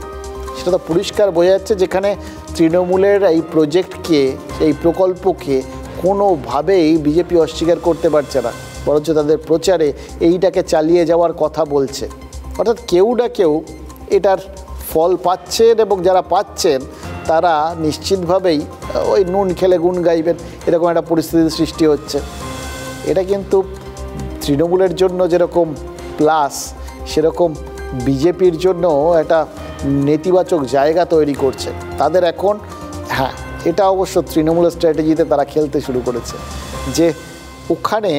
সেটা তো পরিষ্কার বোঝা যাচ্ছে। যেখানে তৃণমূলের এই প্রজেক্টকে, এই প্রকল্পকে কোনোভাবেই বিজেপি অস্বীকার করতে পারছে না, বরঞ্চ তাদের প্রচারে এইটাকে চালিয়ে যাওয়ার কথা বলছে। অর্থাৎ কেউ না কেউ এটার ফল পাচ্ছেন, এবং যারা পাচ্ছেন তারা নিশ্চিতভাবেই ওই নুন খেলে গুণ গাইবেন, এরকম একটা পরিস্থিতির সৃষ্টি হচ্ছে। এটা কিন্তু তৃণমূলের জন্য যেরকম প্লাস, সেরকম বিজেপির জন্য একটা নেতিবাচক জায়গা তৈরি করছে তাদের এখন। হ্যাঁ, এটা অবশ্য তৃণমূলের স্ট্র্যাটেজিতে তারা খেলতে শুরু করেছে যে ওখানে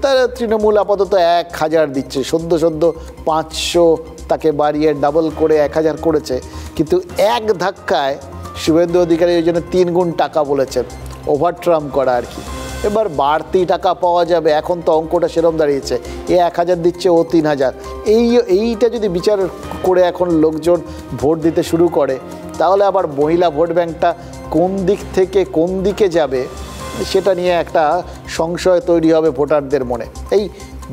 তার তৃণমূল আপাতত 1000 দিচ্ছে, সদ্য 500 তাকে বাড়িয়ে ডাবল করে 1000 করেছে, কিন্তু এক ধাক্কায় শুভেন্দু অধিকারী ওই জন্য 3 গুণ টাকা বলেছেন, ওভারট্রাম করা আর কি। এবার বাড়তি টাকা পাওয়া যাবে, এখন তো অঙ্কটা সেরকম দাঁড়িয়েছে, 1000 দিচ্ছে, ও 3000। এইটা যদি বিচার করে এখন লোকজন ভোট দিতে শুরু করে, তাহলে আবার মহিলা ভোট ব্যাংকটা কোন দিক থেকে কোন দিকে যাবে সেটা নিয়ে একটা সংশয় তৈরি হবে ভোটারদের মনে। এই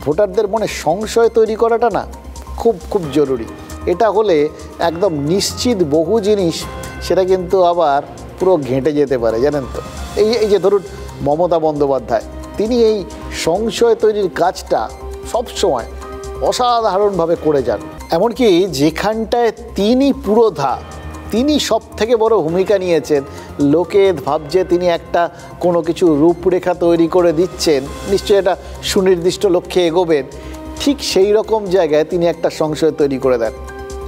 ভোটারদের মনে সংশয় তৈরি করাটা না খুব খুব জরুরি। এটা হলে একদম নিশ্চিত বহু জিনিস সেটা কিন্তু আবার পুরো ঘেঁটে যেতে পারে, জানেন তো। এই যে ধরুন মমতা বন্দ্যোপাধ্যায়, তিনি এই সংশয় তৈরির কাজটা সবসময় অসাধারণভাবে করে যান। এমনকি যেখানটায় তিনি পুরোধা, তিনি সব থেকে বড় ভূমিকা নিয়েছেন, লোকে ভাবছে তিনি একটা কোনো কিছু রূপরেখা তৈরি করে দিচ্ছেন, নিশ্চয়ই এটা সুনির্দিষ্ট লক্ষ্যে এগোবেন, ঠিক সেই রকম জায়গায় তিনি একটা সংশয় তৈরি করে দেন।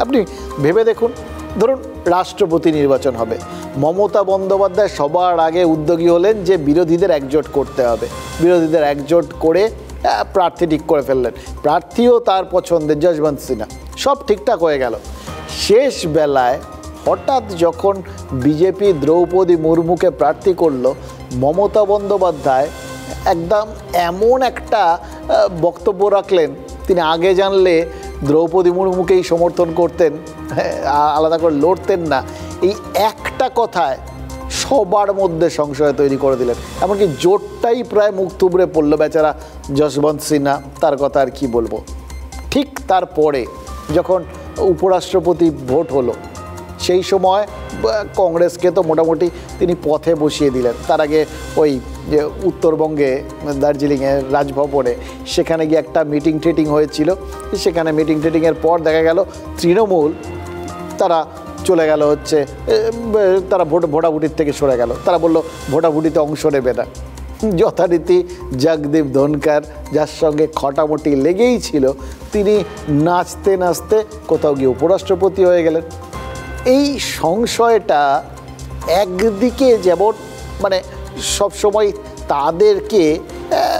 আপনি ভেবে দেখুন, ধরুন রাষ্ট্রপতি নির্বাচন হবে, মমতা বন্দ্যোপাধ্যায় সবার আগে উদ্যোগী হলেন যে বিরোধীদের একজোট করতে হবে, বিরোধীদের একজোট করে প্রার্থী ঠিক করে ফেললেন, প্রার্থীও তার পছন্দের যশবন্ত সিনহা, সব ঠিকঠাক হয়ে গেল। শেষ বেলায় হঠাৎ যখন বিজেপি দ্রৌপদী মুর্মুকে প্রার্থী করলো, মমতা বন্দ্যোপাধ্যায় একদম এমন একটা বক্তব্য রাখলেন, তিনি আগে জানলে দ্রৌপদী মুর্মুকেই সমর্থন করতেন, আলাদা করে লড়তেন না। এই একটা কথায় সবার মধ্যে সংশয় তৈরি করে দিলেন, এমনকি জোটটাই প্রায় মুখ থুবড়ে পড়লো বেচারা যশবন্ত সিনহা, তার কথা আর কি বলবো। ঠিক তারপরে যখন উপরাষ্ট্রপতি ভোট হলো, সেই সময় কংগ্রেসকে তো মোটামুটি তিনি পথে বসিয়ে দিলেন। তার আগে ওই যে উত্তরবঙ্গে দার্জিলিংয়ে রাজভবনে সেখানে গিয়ে একটা মিটিং টিটিং হয়েছিল, সেখানে মিটিং টিটিংয়ের পর দেখা গেল তৃণমূল তারা চলে গেল হচ্ছে, তারা ভোটাভুটির থেকে সরে গেল, তারা বলল ভোটাভুটিতে অংশ নেবে না। যথারীতি জগদীপ ধনকর, যার সঙ্গে খটামটি লেগেই ছিল, তিনি নাচতে নাচতে কোথাও গিয়ে উপরাষ্ট্রপতি হয়ে গেলেন। এই সংশয়টা একদিকে যেমন মানে সবসময় তাদেরকে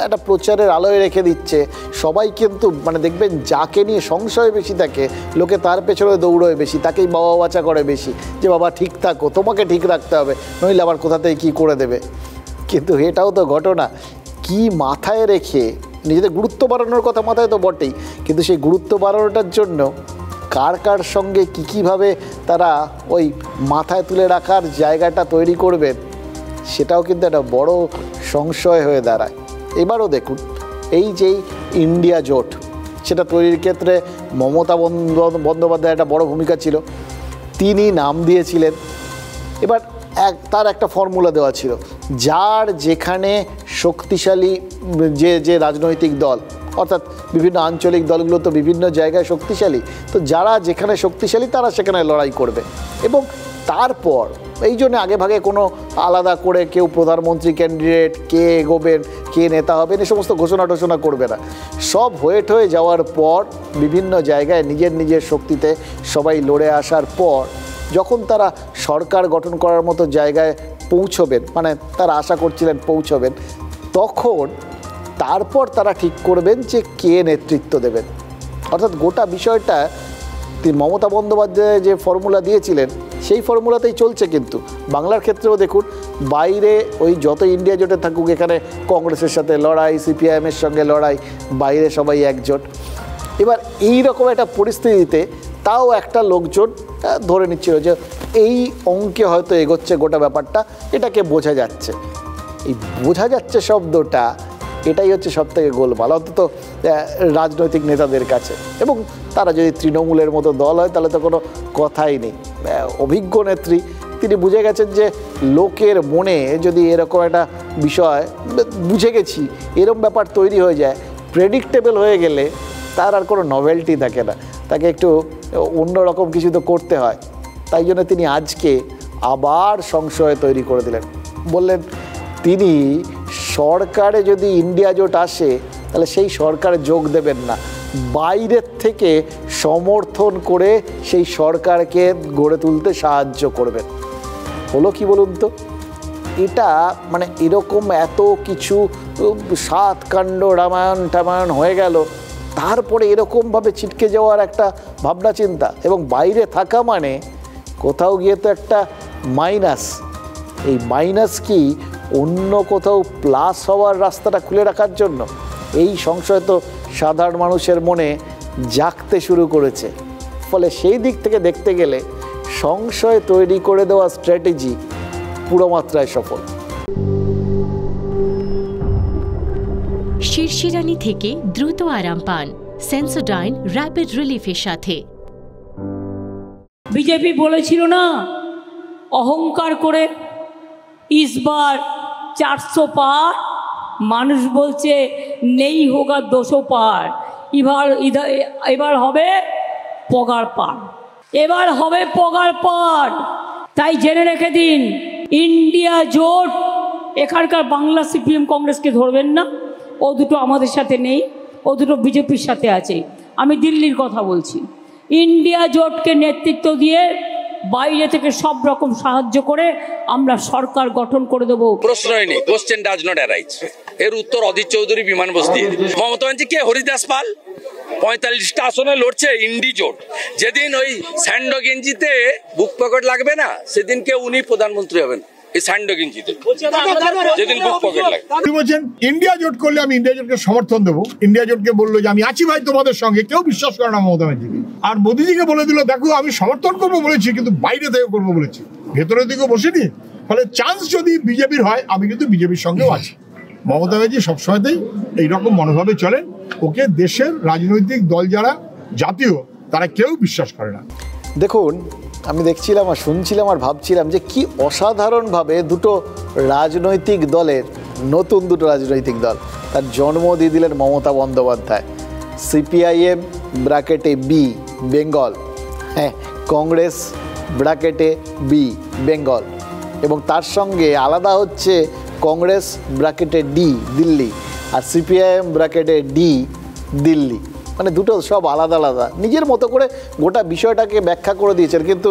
একটা প্রচারের আলোয় রেখে দিচ্ছে, সবাই কিন্তু মানে দেখবেন যাকে নিয়ে সংশয় বেশি থাকে, লোকে তার পেছনে দৌড়োয় বেশি, তাকেই বাবা বাচা করে বেশি, যে বাবা ঠিক থাকো, তোমাকে ঠিক রাখতে হবে, নইলে আবার কোথাতেই কী করে দেবে। কিন্তু এটাও তো ঘটনা, কি মাথায় রেখে নিজেদের গুরুত্ব বাড়ানোর কথা মাথায় তো বটেই, কিন্তু সেই গুরুত্ব বাড়ানোটার জন্য কার কার সঙ্গে কীভাবে তারা ওই মাথায় তুলে রাখার জায়গাটা তৈরি করবেন, সেটাও কিন্তু একটা বড় সংশয় হয়ে দাঁড়ায়। এবারও দেখুন, এই যেই ইন্ডিয়া জোট, সেটা তৈরির ক্ষেত্রে মমতা বন্দ্যোপাধ্যায় একটা বড় ভূমিকা ছিল, তিনি নাম দিয়েছিলেন। এবার তার একটা ফর্মুলা দেওয়া ছিল, যার যেখানে শক্তিশালী যে রাজনৈতিক দল, অর্থাৎ বিভিন্ন আঞ্চলিক দলগুলো তো বিভিন্ন জায়গায় শক্তিশালী, তো যারা যেখানে শক্তিশালী তারা সেখানে লড়াই করবে। এবং তারপর এই জন্য আগে ভাগে কোনো আলাদা করে কেউ প্রধানমন্ত্রী ক্যান্ডিডেট, কে এগোবেন, কে নেতা হবেন, এ সমস্ত ঘোষণা করবে না। সব হয়ে যাওয়ার পর বিভিন্ন জায়গায় নিজের নিজের শক্তিতে সবাই লড়ে আসার পর যখন তারা সরকার গঠন করার মতো জায়গায় পৌঁছবেন, মানে তারা আশা করছিলেন পৌঁছবেন, তখন তারপর তারা ঠিক করবেন যে কে নেতৃত্ব দেবেন। অর্থাৎ গোটা বিষয়টা মমতা বন্দ্যোপাধ্যায় যে ফর্মুলা দিয়েছিলেন সেই ফর্মুলাতেই চলছে। কিন্তু বাংলার ক্ষেত্রেও দেখুন, বাইরে ওই যত ইন্ডিয়া জোটে থাকুক, এখানে কংগ্রেসের সাথে লড়াই, সিপিআইএমের সঙ্গে লড়াই, বাইরে সবাই একজোট। এবার এই রকম একটা পরিস্থিতিতে তাও একটা লোকজন ধরে নিচ্ছিল যে এই অঙ্কে হয়তো এগোচ্ছে গোটা ব্যাপারটা, এটাকে বোঝা যাচ্ছে। এই বোঝা যাচ্ছে শব্দটা, এটাই হচ্ছে সবথেকে গোলমাল, অন্তত রাজনৈতিক নেতাদের কাছে। এবং তারা যদি তৃণমূলের মতো দল হয় তাহলে তো কোনো কথাই নেই। অভিজ্ঞ নেত্রী, তিনি বুঝে গেছেন যে লোকের মনে যদি এরকম একটা বিষয়, বুঝে গেছি এরকম ব্যাপার তৈরি হয়ে যায়, প্রেডিক্টেবল হয়ে গেলে তার আর কোনো নভেলটি থাকে না, তাকে একটু অন্যরকম কিছু তো করতে হয়। তাই জন্য তিনি আজকে আবার সংশয় তৈরি করে দিলেন, বললেন তিনি সরকারে যদি ইন্ডিয়া জোট আসে তাহলে সেই সরকারে যোগ দেবেন না, বাইরের থেকে সমর্থন করে সেই সরকারকে গড়ে তুলতে সাহায্য করবেন। হলো কি বলুন তো, এটা মানে এরকম এত কিছু সাত কাণ্ড রামায়ণ টামায়ণ হয়ে গেল, তারপরে এরকমভাবে ছিটকে যাওয়ার একটা ভাবনা চিন্তা, এবং বাইরে থাকা মানে কোথাও গিয়ে তো একটা মাইনাস। এই মাইনাস কি অন্য কোথাও প্লাস হওয়ার রাস্তাটা খুলে রাখার জন্য? এই সংশয় তো সাধারণ মানুষের মনে জাগতে শুরু করেছে। ফলে সেই দিক থেকে দেখতে গেলে সংশয় তৈরি করে দেওয়া স্ট্র্যাটেজি পুরো মাত্রায় সফল। শিরশিরানি থেকে দ্রুত আরাম পান সেন্সোডাইন র্যাপিড রিলিফের সাথে। বিজেপি বলেছিল না অহংকার করে ইসবার 400 পার, মানুষ বলছে নেই হোগা 200 পার, এবার হবে পগার পার, এবার হবে পগার পার। তাই জেনে রেখে দিন, ইন্ডিয়া জোট, এখানকার বাংলা সিপিএম কংগ্রেসকে ধরবেন না, ও দুটো আমাদের সাথে নেই, ও দুটো বিজেপির সাথে আছে। আমি দিল্লির কথা বলছি। ইন্ডিয়া জোটকে নেতৃত্ব দিয়ে বাইরে থেকে সব রকম সাহায্য করে আমরা সরকার গঠন করে দেবো। প্রশ্নই নেই, কোশ্চেন ডাজ নট অ্যারাইজ। এর উত্তর অধীর চৌধুরী, বিমান বস্তি। মমতা ব্যানার্জি কে? হরিদাস পাল 45টা আসনে লড়ছে ইন্ডি জোট। যেদিন ওই স্যান্ডো গেঞ্জিতে বুক পকেট লাগবে না, সেদিনকে উনি প্রধানমন্ত্রী হবেন। ইন্ডিয়া জোট করলে আমি ইন্ডিয়া জোটকে সমর্থন দেবো। ইন্ডিয়া জোটকে বললো যে আমি আছি ভাই তোমাদের সঙ্গে, কেউ বিশ্বাস করে না মমতা ব্যানার্জিকে। আর মোদিজিকে বলে দিল দেখো আমি সমর্থন করবো বলেছি, কিন্তু বাইরে থেকে করবো বলেছি, ভেতরের দিকেও বসিনি। ফলে চান্স যদি বিজেপির হয়, আমি কিন্তু বিজেপির সঙ্গেও আছি। মমতা ব্যানার্জি সবসময়তেই এইরকম মনোভাবে চলেন। ওকে দেশের রাজনৈতিক দল যারা জাতীয়, তারা কেউ বিশ্বাস করে না। দেখুন, আমি দেখছিলাম আর শুনছিলাম আর ভাবছিলাম যে কি অসাধারণভাবে দুটো রাজনৈতিক দলের, নতুন দুটো রাজনৈতিক দল, তার জন্ম দিয়ে দিলেন মমতা বন্দ্যোপাধ্যায়। সিপিআইএম ব্র্যাকেটে বি বেঙ্গল, হ্যাঁ, কংগ্রেস ব্র্যাকেটে বি বেঙ্গল, এবং তার সঙ্গে আলাদা হচ্ছে কংগ্রেস ব্র্যাকেটে ডি দিল্লি, আর সিপিআইএম ব্র্যাকেটে ডি দিল্লি। মানে দুটো সব আলাদা আলাদা, নিজের মতো করে গোটা বিষয়টাকে ব্যাখ্যা করে দিয়েছেন। কিন্তু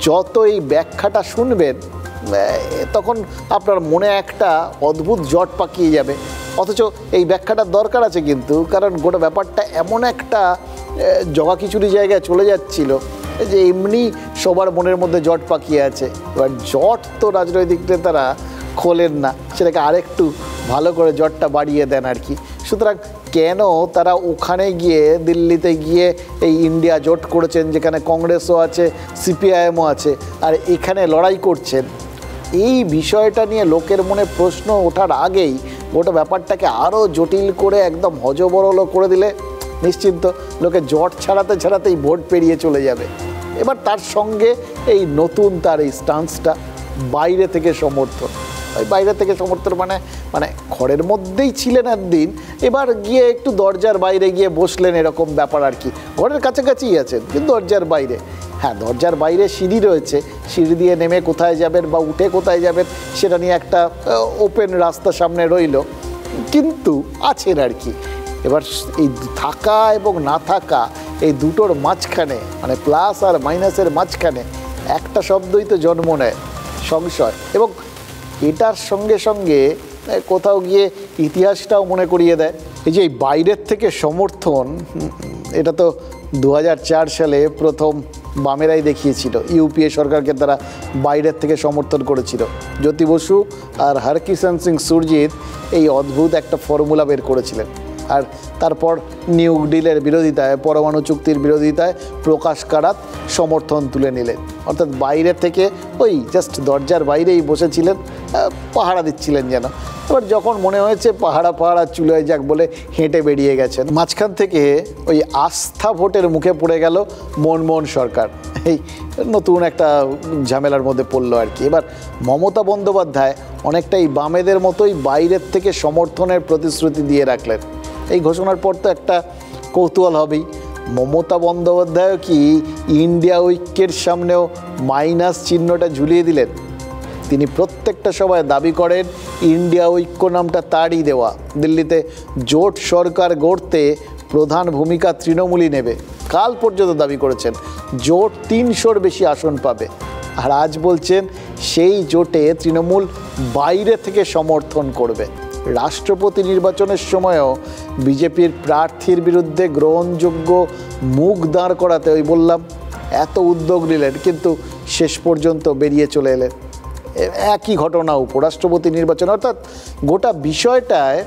যত এই ব্যাখ্যাটা শুনবেন, তখন আপনার মনে একটা অদ্ভুত জট পাকিয়ে যাবে। অথচ এই ব্যাখ্যাটার দরকার আছে কিন্তু, কারণ গোটা ব্যাপারটা এমন একটা জগাখিচুড়ি জায়গায় চলে যাচ্ছিল যে এমনি সবার মনের মধ্যে জট পাকিয়ে আছে। এবার জট তো রাজনৈতিক নেতারা খোলেন না, সেটাকে আরেকটু ভালো করে জটটা বাড়িয়ে দেন আর কি। সুতরাং কেন তারা ওখানে গিয়ে, দিল্লিতে গিয়ে এই ইন্ডিয়া জোট করেছেন, যেখানে কংগ্রেসও আছে, সিপিআইএমও আছে, আর এখানে লড়াই করছেন, এই বিষয়টা নিয়ে লোকের মনে প্রশ্ন ওঠার আগেই গোটা ব্যাপারটাকে আরও জটিল করে একদম হজবরল করে দিলে নিশ্চিন্ত লোকে জট ছাড়াতে ছাড়াতেই ভোট পেরিয়ে চলে যাবে। এবার তার সঙ্গে এই নতুন তার এই স্টান্সটা, বাইরে থেকে সমর্থন। ওই বাইরে থেকে সমর্থন মানে ঘরের মধ্যেই ছিলেন একদিন, এবার গিয়ে একটু দরজার বাইরে গিয়ে বসলেন, এরকম ব্যাপার আর কি। ঘরের কাছাকাছিই আছেন কিন্তু দরজার বাইরে। হ্যাঁ, দরজার বাইরে সিঁড়ি রয়েছে, সিঁড়ি দিয়ে নেমে কোথায় যাবেন বা উঠে কোথায় যাবেন সেটা নিয়ে একটা ওপেন রাস্তা সামনে রইল, কিন্তু আছেন আর কি। এবার এই থাকা এবং না থাকা, এই দুটোর মাঝখানে, মানে প্লাস আর মাইনাসের মাঝখানে একটা শব্দই তো জন্ম নেয়, সংশয়। এবং এটার সঙ্গে সঙ্গে কোথাও গিয়ে ইতিহাসটাও মনে করিয়ে দেয়। এই যে বাইরের থেকে সমর্থন, এটা তো 2004 সালে প্রথম বামেরাই দেখিয়েছিল। ইউপিএ সরকারকে তারা বাইরের থেকে সমর্থন করেছিল। জ্যোতি বসু আর হরকিষাণ সিং সুরজিৎ এই অদ্ভুত একটা ফর্মুলা বের করেছিলেন। আর তারপর নিউ ডিলের বিরোধিতায়, পরমাণু চুক্তির বিরোধিতায় প্রকাশ কারাত সমর্থন তুলে নিলেন। অর্থাৎ বাইরে থেকে ওই জাস্ট দরজার বাইরেই বসেছিলেন, পাহারা দিচ্ছিলেন যেন। এবার যখন মনে হয়েছে পাহারা চুলোয় যাক বলে হেঁটে বেরিয়ে গেছেন। মাঝখান থেকে ওই আস্থা ভোটের মুখে পড়ে গেল মনমোহন সরকার, এই নতুন একটা ঝামেলার মধ্যে পড়লো আর কি। এবার মমতা বন্দ্যোপাধ্যায় অনেকটাই বামেদের মতোই বাইরের থেকে সমর্থনের প্রতিশ্রুতি দিয়ে রাখলেন। এই ঘোষণার পর তো একটা কৌতূহল হবেই, মমতা বন্দ্যোপাধ্যায়ও কি ইন্ডিয়া ঐক্যের সামনেও মাইনাস চিহ্নটা ঝুলিয়ে দিলেন? তিনি প্রত্যেকটা সভায় দাবি করেন ইন্ডিয়া ঐক্য নামটা তারই দেওয়া। দিল্লিতে জোট সরকার গড়তে প্রধান ভূমিকা তৃণমূলই নেবে। কাল পর্যন্ত দাবি করেছেন জোট 300-র বেশি আসন পাবে। আর আজ বলছেন সেই জোটে তৃণমূল বাইরে থেকে সমর্থন করবে। রাষ্ট্রপতি নির্বাচনের সময়ও বিজেপির প্রার্থীর বিরুদ্ধে গ্রহণযোগ্য মুখ দাঁড় করাতে ওই বললাম এত উদ্যোগ নিলেন, কিন্তু শেষ পর্যন্ত বেরিয়ে চলে এলেন। একই ঘটনা উপরাষ্ট্রপতি নির্বাচন, অর্থাৎ গোটা বিষয়টায়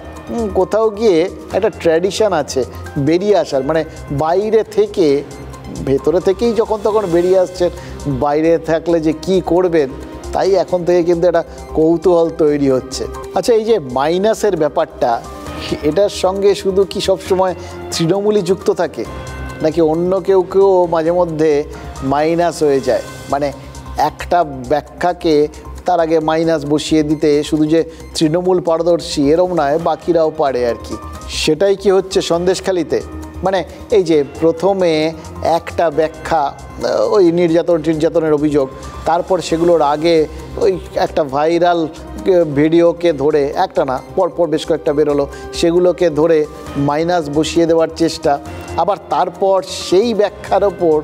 কোথাও গিয়ে একটা ট্র্যাডিশন আছে বেরিয়ে আসার, মানে বাইরে থেকে, ভেতরে থেকেই যখন তখন বেরিয়ে আসছেন, বাইরে থাকলে যে কি করবেন তাই এখন থেকে কিন্তু একটা কৌতূহল তৈরি হচ্ছে। আচ্ছা, এই যে মাইনাসের ব্যাপারটা, এটার সঙ্গে শুধু কি সবসময় তৃণমূলই যুক্ত থাকে, নাকি অন্য কেউ মাঝে মধ্যে মাইনাস হয়ে যায়? মানে একটা ব্যাখ্যাকে তার আগে মাইনাস বসিয়ে দিতে শুধু যে তৃণমূল পারদর্শী এরম নয়, বাকিরাও পারে আর কি। সেটাই কি হচ্ছে সন্দেশখালিতে? মানে এই যে প্রথমে একটা ব্যাখ্যা, ওই নির্যাতনের অভিযোগ, তারপর সেগুলোর আগে ওই একটা ভাইরাল ভিডিওকে ধরে, একটা না পরপর বেশ কয়েকটা বেরোলো, সেগুলোকে ধরে মাইনাস বসিয়ে দেওয়ার চেষ্টা, আবার তারপর সেই ব্যাখ্যার ওপর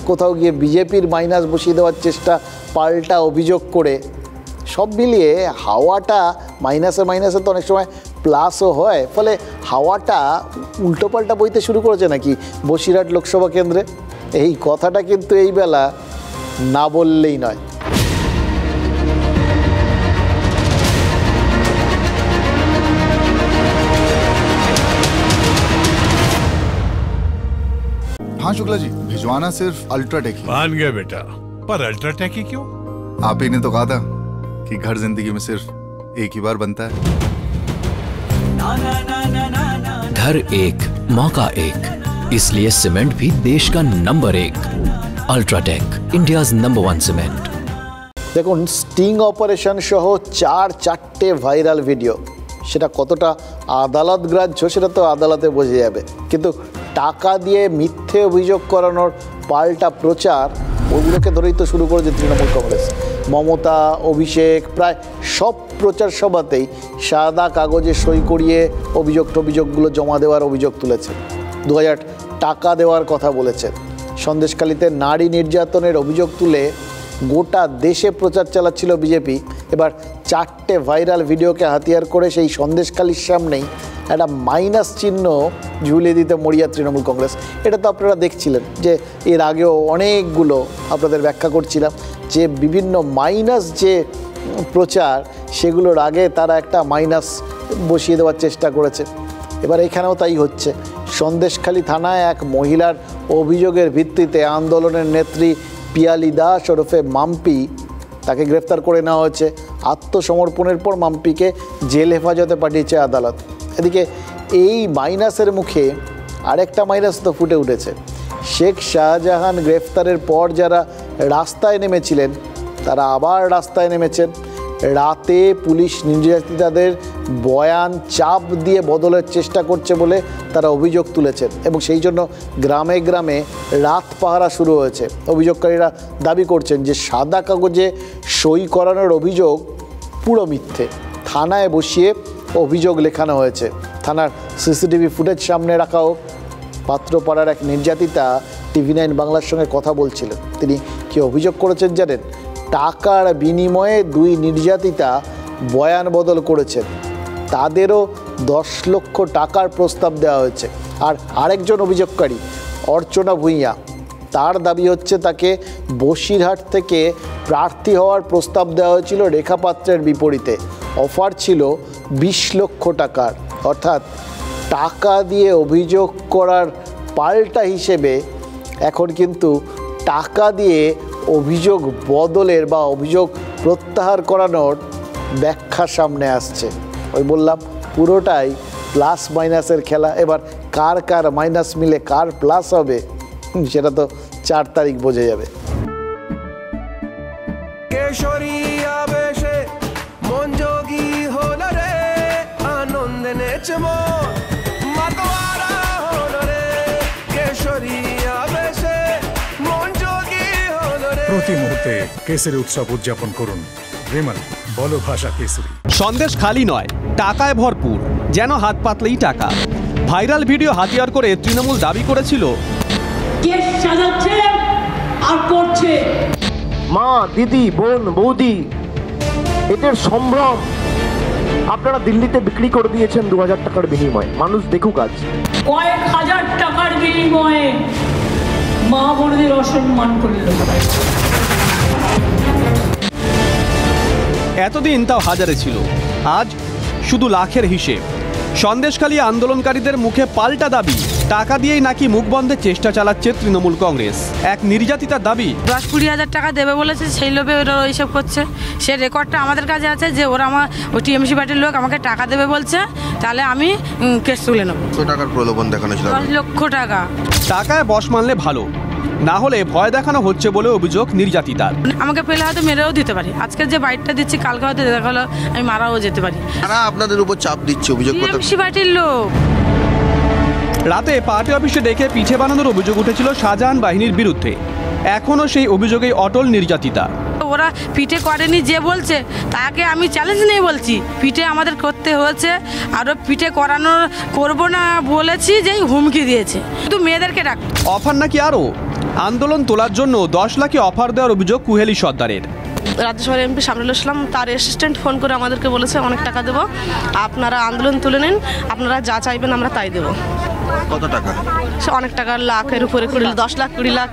কোথাও গিয়ে বিজেপির মাইনাস বসিয়ে দেওয়ার চেষ্টা, পাল্টা অভিযোগ করে, সব মিলিয়ে হাওয়াটা মাইনাসে তো অনেক সময় প্লাসও হয়, ফলে হাওয়াটা উল্টোপাল্টা বইতে শুরু করেছে নাকি বসিরহাট লোকসভা কেন্দ্রে? এই কথাটা কিন্তু এই বেলা না বললেই নয়। हाँ शुक्ला जी, भिजवाना सिर्फ अल्ट्राटेक ही। मान गया बेटा, पर अल्ट्राटेक ही क्यों? आप ही ने तो कहा था कि घर जिंदगी में सिर्फ एक ही बार बनता है। घर एक मौका एक, इसलिए सीमेंट भी देश का number 1। UltraTech, India's number 1 cement. দেখুন, স্টিং অপারেশন সহ 4 ভাইরাল ভিডিও, সেটা কতটা আদালত গ্রাহ্য সেটা তো আদালতে বোঝা যাবে, কিন্তু টাকা দিয়ে মিথ্যে অভিযোগ করানোর পাল্টা প্রচার, ওগুলোকে ধরেই তো শুরু করেছে তৃণমূল কংগ্রেস। মমতা, অভিষেক প্রায় সব প্রচার সভাতেই সাদা কাগজে সই করিয়ে অভিযোগগুলো জমা দেওয়ার অভিযোগ তুলেছে। 2000 টাকা দেওয়ার কথা বলেছেন। সন্দেশখালিতে নারী নির্যাতনের অভিযোগ তুলে গোটা দেশে প্রচার চালাচ্ছিল বিজেপি। এবার 4টে ভাইরাল ভিডিওকে হাতিয়ার করে সেই সন্দেশখালির সামনেই একটা মাইনাস চিহ্ন ঝুলিয়ে দিতে মরিয়া তৃণমূল কংগ্রেস। এটা তো আপনারা দেখছিলেন যে এর আগেও অনেকগুলো আপনাদের ব্যাখ্যা করছিলাম যে বিভিন্ন মাইনাস যে প্রচার, সেগুলোর আগে তারা একটা মাইনাস বসিয়ে দেওয়ার চেষ্টা করেছে। এবার এখানেও তাই হচ্ছে। সন্দেশখালি থানায় এক মহিলার অভিযোগের ভিত্তিতে আন্দোলনের নেত্রী পিয়ালি দাস ওরফে মাম্পি, তাকে গ্রেফতার করে নেওয়া হয়েছে। আত্মসমর্পণের পর মাম্পিকে জেল হেফাজতে পাঠিয়েছে আদালত। এদিকে এই মাইনাসের মুখে আরেকটা মাইনাস তো ফুটে উঠেছে। শেখ শাহজাহান গ্রেফতারের পর যারা রাস্তায় নেমেছিলেন, তারা আবার রাস্তায় নেমেছেন। রাতে পুলিশ নির্যাতিতাদের বয়ান চাপ দিয়ে বদলের চেষ্টা করছে বলে তারা অভিযোগ তুলেছেন, এবং সেই জন্য গ্রামে গ্রামে রাত পাহারা শুরু হয়েছে। অভিযোগকারীরা দাবি করছেন যে সাদা কাগজে সই করানোর অভিযোগ পুরো মিথ্যে। থানায় বসিয়ে অভিযোগ লেখানো হয়েছে। থানার সিসিটিভি ফুটেজ সামনে রাখাও। পাত্রপাড়ার এক নির্যাতিতা TV9 বাংলার সঙ্গে কথা বলছিলেন। তিনি কি অভিযোগ করেছেন জানেন? টাকার বিনিময়ে 2 নির্যাতিতা বয়ান বদল করেছেন। তাদেরও 10 লক্ষ টাকার প্রস্তাব দেওয়া হয়েছে। আর আরেকজন অভিযোগকারী অর্চনা ভূঁইয়া, তার দাবি হচ্ছে তাকে বসিরহাট থেকে প্রার্থী হওয়ার প্রস্তাব দেওয়া হয়েছিল রেখা পাত্রের বিপরীতে। অফার ছিল 20 লক্ষ টাকার। অর্থাৎ টাকা দিয়ে অভিযোগ করার পাল্টা হিসেবে এখন কিন্তু টাকা দিয়ে অভিযোগ বদলের বা অভিযোগ প্রত্যাহার করানোর ব্যাখ্যা সামনে আসছে। ওই বললাম পুরোটাই প্লাস মাইনাসের খেলা। এবার কার কার মাইনাস মিলে কার প্লাস হবে সেটা তো 4 তারিখ বোঝা যাবে। প্রতি মুহূর্তে কেসরি উৎসব উদযাপন করুন। বিমল, বলো ভাষা কেসরি। সন্দেশ খালি নয়, টাকায় ভরপুর, যেন হাত পাতলেই টাকা। ভাইরাল ভিডিও হাতিয়ার করে তৃণমূল দাবি করেছিল কেস সাজাচ্ছে আর করছে। মা, দিদি, বোন, বৌদি, এদের সম্ভ্রম আপনারা দিল্লিতে বিক্রি করে দিয়েছেন 2000 টাকার বিনিময়ে, মানুষ দেখুক আজ। কয়েক হাজার টাকার বিনিময়ে মা বোনদের অসম্মান করল। এতদিন তাও হাজারে ছিল, আজ শুধু লাখের হিসেব। সন্দেশখালী আন্দোলনকারীদের মুখে পাল্টা দাবি, টাকা দিয়েই নাকি মুখ বন্ধের চেষ্টা চালাচ্ছে তৃণমূল কংগ্রেস। এক নির্যাতিতার দাবি 10-20 হাজার টাকা দেবে বলেছে, সেই লোভে ওরা এইসব করছে। সে রেকর্ডটা আমাদের কাছে আছে যে ওরা আমার ওই টিএমসি পার্টির লোক আমাকে টাকা দেবে বলছে, তাহলে আমি কেস তুলে নেব। 100 টাকার প্রলোভন দেখানো ছিল, 10 লক্ষ টাকা। টাকায় বশ মানলে ভালো, না হলে ভয় দেখানো হচ্ছে বলে অভিযোগ নির্যাতিতার। আমাকে পেলে হয়তো মেরেও দিতে পারি, আজকের যে বাইকটা দিচ্ছি কালকে হয়তো দেখা হলো আমি মারাও যেতে পারি। তারা আপনাদের উপর চাপ দিচ্ছে, অভিযোগ টিএমসি পার্টির লোক। রাতে পার্টি অফিসে ডেকে পিঠে বানানোর অভিযোগ উঠেছিল শাহজাহান বাহিনীর বিরুদ্ধে, এখনও সেই অভিযোগেই অটল নির্যাতিতা। ওরা পিঠে করেনি যে বলছে তাকে আমি চ্যালেঞ্জ নিয়ে বলছি, পিঠে আমাদের করতে হয়েছে, আরও পিঠে করানোর করবো না বলেছি, যেই হুমকি দিয়েছে শুধু মেয়েদেরকে ডাক। অফার নাকি আরও, আন্দোলন তোলার জন্য 10 লাখে অফার দেওয়ার অভিযোগ কুহেলি সর্দারের। রাজ্যসভার এমপি শামরুল ইসলাম তার অ্যাসিস্ট্যান্ট ফোন করে আমাদেরকে বলেছে অনেক টাকা দেবো, আপনারা আন্দোলন তুলে নিন, আপনারা যা চাইবেন আমরা তাই দেবো। কত টাকা? সে অনেক টাকা, লাখের উপরে 10 লাখ 20 লাখ।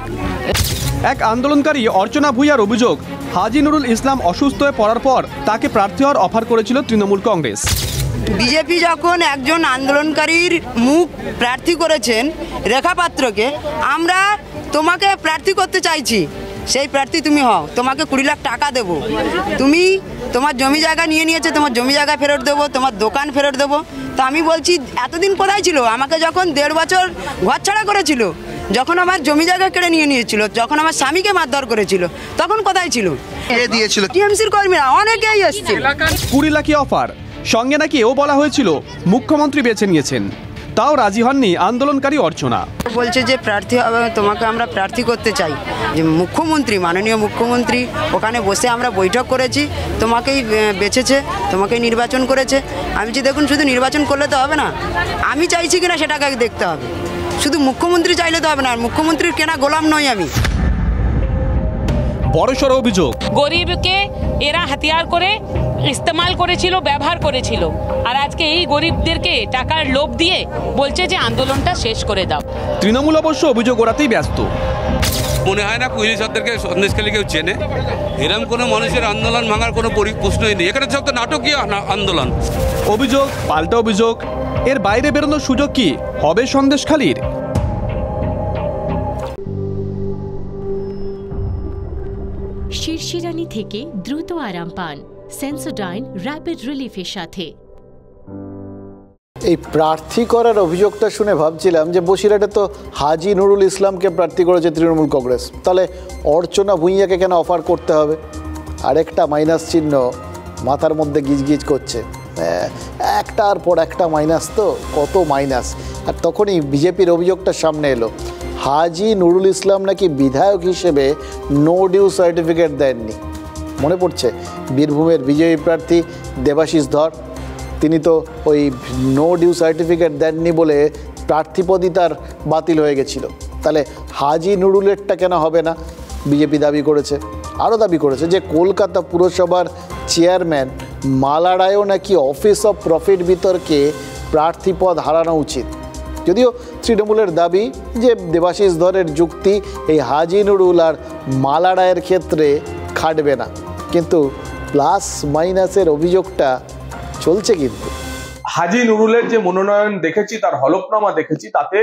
এক আন্দোলনকারী অর্চনা ভূঁইয়ার অভিযোগ, হাজি নুরুল ইসলাম অসুস্থ হয়ে পড়ার পর তাকে প্রার্থী হওয়ার অফার করেছিল তৃণমূল কংগ্রেস। বিজেপি যখন একজন আন্দোলনকারীর মুখ প্রার্থী করেছেন রেখা পাত্রকে, আমরা তোমাকে প্রার্থী করতে চাইছি, সেই প্রার্থী তুমি হও, তোমাকে 20 লাখ টাকা দেবো, তুমি তোমার জমি জায়গা নিয়ে নিয়েছে, তোমার জমি জায়গা ফেরত দেবো, তোমার দোকান ফেরত দেবো। তো আমি বলছি এতদিন কোথায় ছিল? আমাকে যখন 1.5 বছর ঘর ছাড়া করেছিল, যখন আমার জমি জায়গা কেড়ে নিয়ে নিয়েছিল, যখন আমার স্বামীকে মারধর করেছিল, তখন কোথায় ছিল? কে দিয়েছিল? টিএমসির কর্মীরা অনেকেই এসছে। 20 লাখি অফার, সঙ্গে নাকি এও বলা হয়েছিল মুখ্যমন্ত্রী বেছে নিয়েছেন, তাও রাজি হননি আন্দোলনকারী অর্চনা। বলছে যে প্রার্থী হবে, তোমাকে আমরা প্রার্থী করতে চাই, যে মুখ্যমন্ত্রী, মাননীয় মুখ্যমন্ত্রী ওখানে বসে আমরা বৈঠক করেছি, তোমাকেই বেছেছে, তোমাকেই নির্বাচন করেছে। আমি বলছি দেখুন, শুধু নির্বাচন করলে তো হবে না, আমি চাইছি কিনা সেটাকে দেখতে হবে, শুধু মুখ্যমন্ত্রী চাইলে তো হবে না, মুখ্যমন্ত্রীর কেনা গোলাম নই আমি। বড়সড় অভিযোগ, গরিবকে এরা হাতিয়ার করে ইস্তেমাল করেছিল, ব্যবহার করেছিল, আর আজকে এই গরিবদেরকে টাকার লোভ দিয়ে বলছে যে আন্দোলনটা শেষ করে দাও। তৃণমূল অবশ্য অভিযোগ ওরাতেই ব্যস্ত। মনে হয় না কুহেলি সরকারকে সন্দেশখালী কেউ চেনে, এরকম কোনো মানুষের আন্দোলন ভাঙার কোনো প্রশ্নই নেই, এখানে সব তো নাটকীয় আন্দোলন। অভিযোগ পাল্টা অভিযোগ, এর বাইরে বেরোনোর সুযোগ কি হবে সন্দেশখালীর? শিরশিরানি থেকে দ্রুত আরাম পান সেন্সোডাইন র্যাপিড রিলিফের সাথে। এই প্রার্থী করার অভিযোগটা শুনে ভাবছিলাম যে বসিরহাটে তো হাজি নুরুল ইসলামকে প্রার্থী করেছে তৃণমূল কংগ্রেস, তাহলে অর্চনা ভূঁইয়াকে কেন অফার করতে হবে? আরেকটা মাইনাস চিহ্ন মাথার মধ্যে গিজগিজ করছে, একটার পর একটা মাইনাস, তো কত মাইনাস। আর তখনই বিজেপির অভিযোগটা সামনে এলো, হাজি নুরুল ইসলাম নাকি বিধায়ক হিসেবে নো ডিউ সার্টিফিকেট দেননি। মনে পড়ছে বীরভূমের বিজেপি প্রার্থী দেবাশিস ধর, তিনি তো ওই নো ডিউ সার্টিফিকেট দেননি বলে প্রার্থীপদই তার বাতিল হয়ে গেছিল। তাহলে হাজি নুরুলেরটা কেন হবে না? বিজেপি দাবি করেছে, আরও দাবি করেছে যে কলকাতা পুরসভার চেয়ারম্যান মালা রায়ও নাকি অফিস অফ প্রফিট বিতর্কে প্রার্থীপদ হারানো উচিত। যদিও তৃণমূলের দাবি যে দেবাশিস ধরের যুক্তি এই হাজি নুরুল আর মালা রায়ের ক্ষেত্রে খাটবে না, কিন্তু প্লাস মাইনাসের অভিযোগটা চলছে। কিন্তু হাজি নুরুলের যে মনোনয়ন দেখেছি, তার হলফনামা দেখেছি, তাতে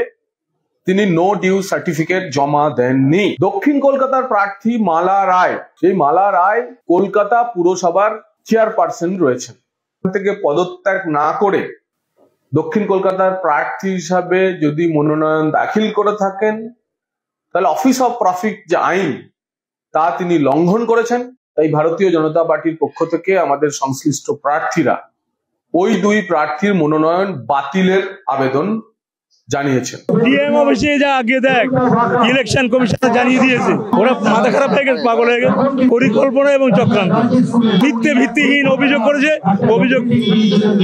তিনি নো ডিউ সার্টিফিকেট জমা দেননি। দক্ষিণ কলকাতার প্রার্থী মালা রায়, সেই মালা রায় কলকাতা পুরসভার চেয়ারপারসন রয়েছেন, থেকে পদত্যাগ না করে দক্ষিণ কলকাতার প্রার্থী হিসাবে যদি মনোনয়ন দাখিল করে থাকেন, তাহলে অফিস অফ প্রফিট যে আইন তা তিনি লঙ্ঘন করেছেন। তাই ভারতীয় জনতা পার্টির পক্ষ থেকে আমাদের সংশ্লিষ্ট প্রার্থীরা ওই দুই প্রার্থীর মনোনয়ন বাতিলের আবেদন জানিয়েছেন। ডিএম অফিসে যা আগে দেখ, ইলেকশন কমিশন জানিয়ে দিয়েছে, ওরা মাথা খারাপ হয়ে গেছে, পাগল হয়ে গেছে, পরিকল্পনা এবং চক্রান্ত, ভিত্তিহীন অভিযোগ করেছে, অভিযোগ